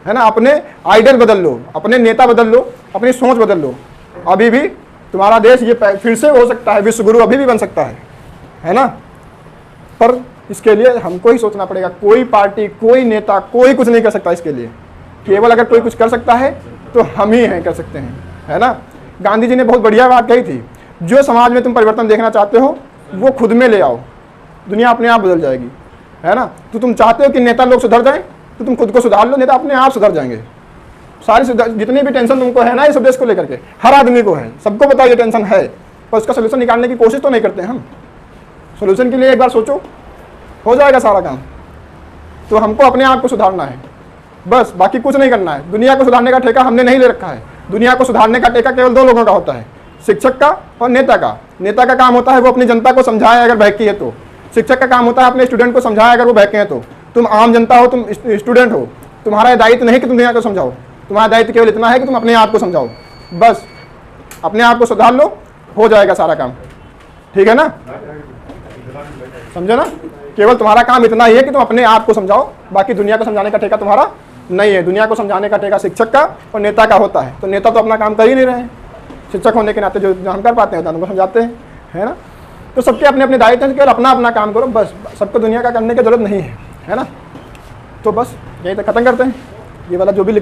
है ना। अपने आइडल बदल लो, अपने नेता बदल लो, अपनी सोच बदल लो, अभी भी तुम्हारा देश ये फिर से हो सकता है, विश्व गुरु अभी भी बन सकता है ना। पर इसके लिए हमको ही सोचना पड़ेगा। कोई पार्टी, कोई नेता, कोई कुछ नहीं कर सकता इसके लिए। केवल अगर कोई कुछ कर सकता है तो हम ही हैं, कर सकते हैं, है ना। गांधी जी ने बहुत बढ़िया बात कही थी, जो समाज में तुम परिवर्तन देखना चाहते हो वो खुद में ले आओ, दुनिया अपने आप बदल जाएगी, है ना। तो तुम चाहते हो कि नेता लोग सुधर जाएं, तो तुम खुद को सुधार लो, नेता अपने आप सुधर जाएंगे। सारी जितनी भी टेंशन तुमको है ना इस देश को लेकर के, हर आदमी को है, सबको पता है ये टेंशन है, पर उसका सोल्यूशन निकालने की कोशिश तो नहीं करते हम। सोल्यूशन के लिए एक बार सोचो, हो जाएगा सारा काम। तो हमको अपने आप को सुधारना है बस, बाकी कुछ नहीं करना है। दुनिया को सुधारने का ठेका हमने नहीं ले रखा है। दुनिया को सुधारने का ठेका केवल 2 लोगों का होता है, शिक्षक का और नेता का। नेता का काम होता है वो अपनी जनता को समझाए अगर बहकी है तो, शिक्षक का काम होता है अपने स्टूडेंट को समझाए अगर वो बहके हैं तो। तुम आम जनता हो, तुम स्टूडेंट हो, तुम्हारा दायित्व नहीं कि तुम दुनिया को समझाओ, तुम्हारा दायित्व केवल इतना है कि तुम अपने आप को समझाओ। बस अपने आप को सुधार लो, हो जाएगा सारा काम, ठीक है ना, समझे ना। केवल तुम्हारा काम इतना ही है कि तुम अपने आप को समझाओ, बाकी दुनिया को समझाने का ठेका तुम्हारा नहीं है। दुनिया को समझाने का ठेका शिक्षक का और नेता का होता है। तो नेता तो अपना काम कर ही नहीं रहे हैं, शिक्षक होने के नाते जो हम कर पाते हैं उनको समझाते हैं, है ना। तो सबके अपने अपने दायित्व हैं, केवल अपना अपना काम करो बस, सबको दुनिया का करने की जरूरत नहीं है, है ना। तो बस यही तक खत्म करते हैं। ये वाला जो भी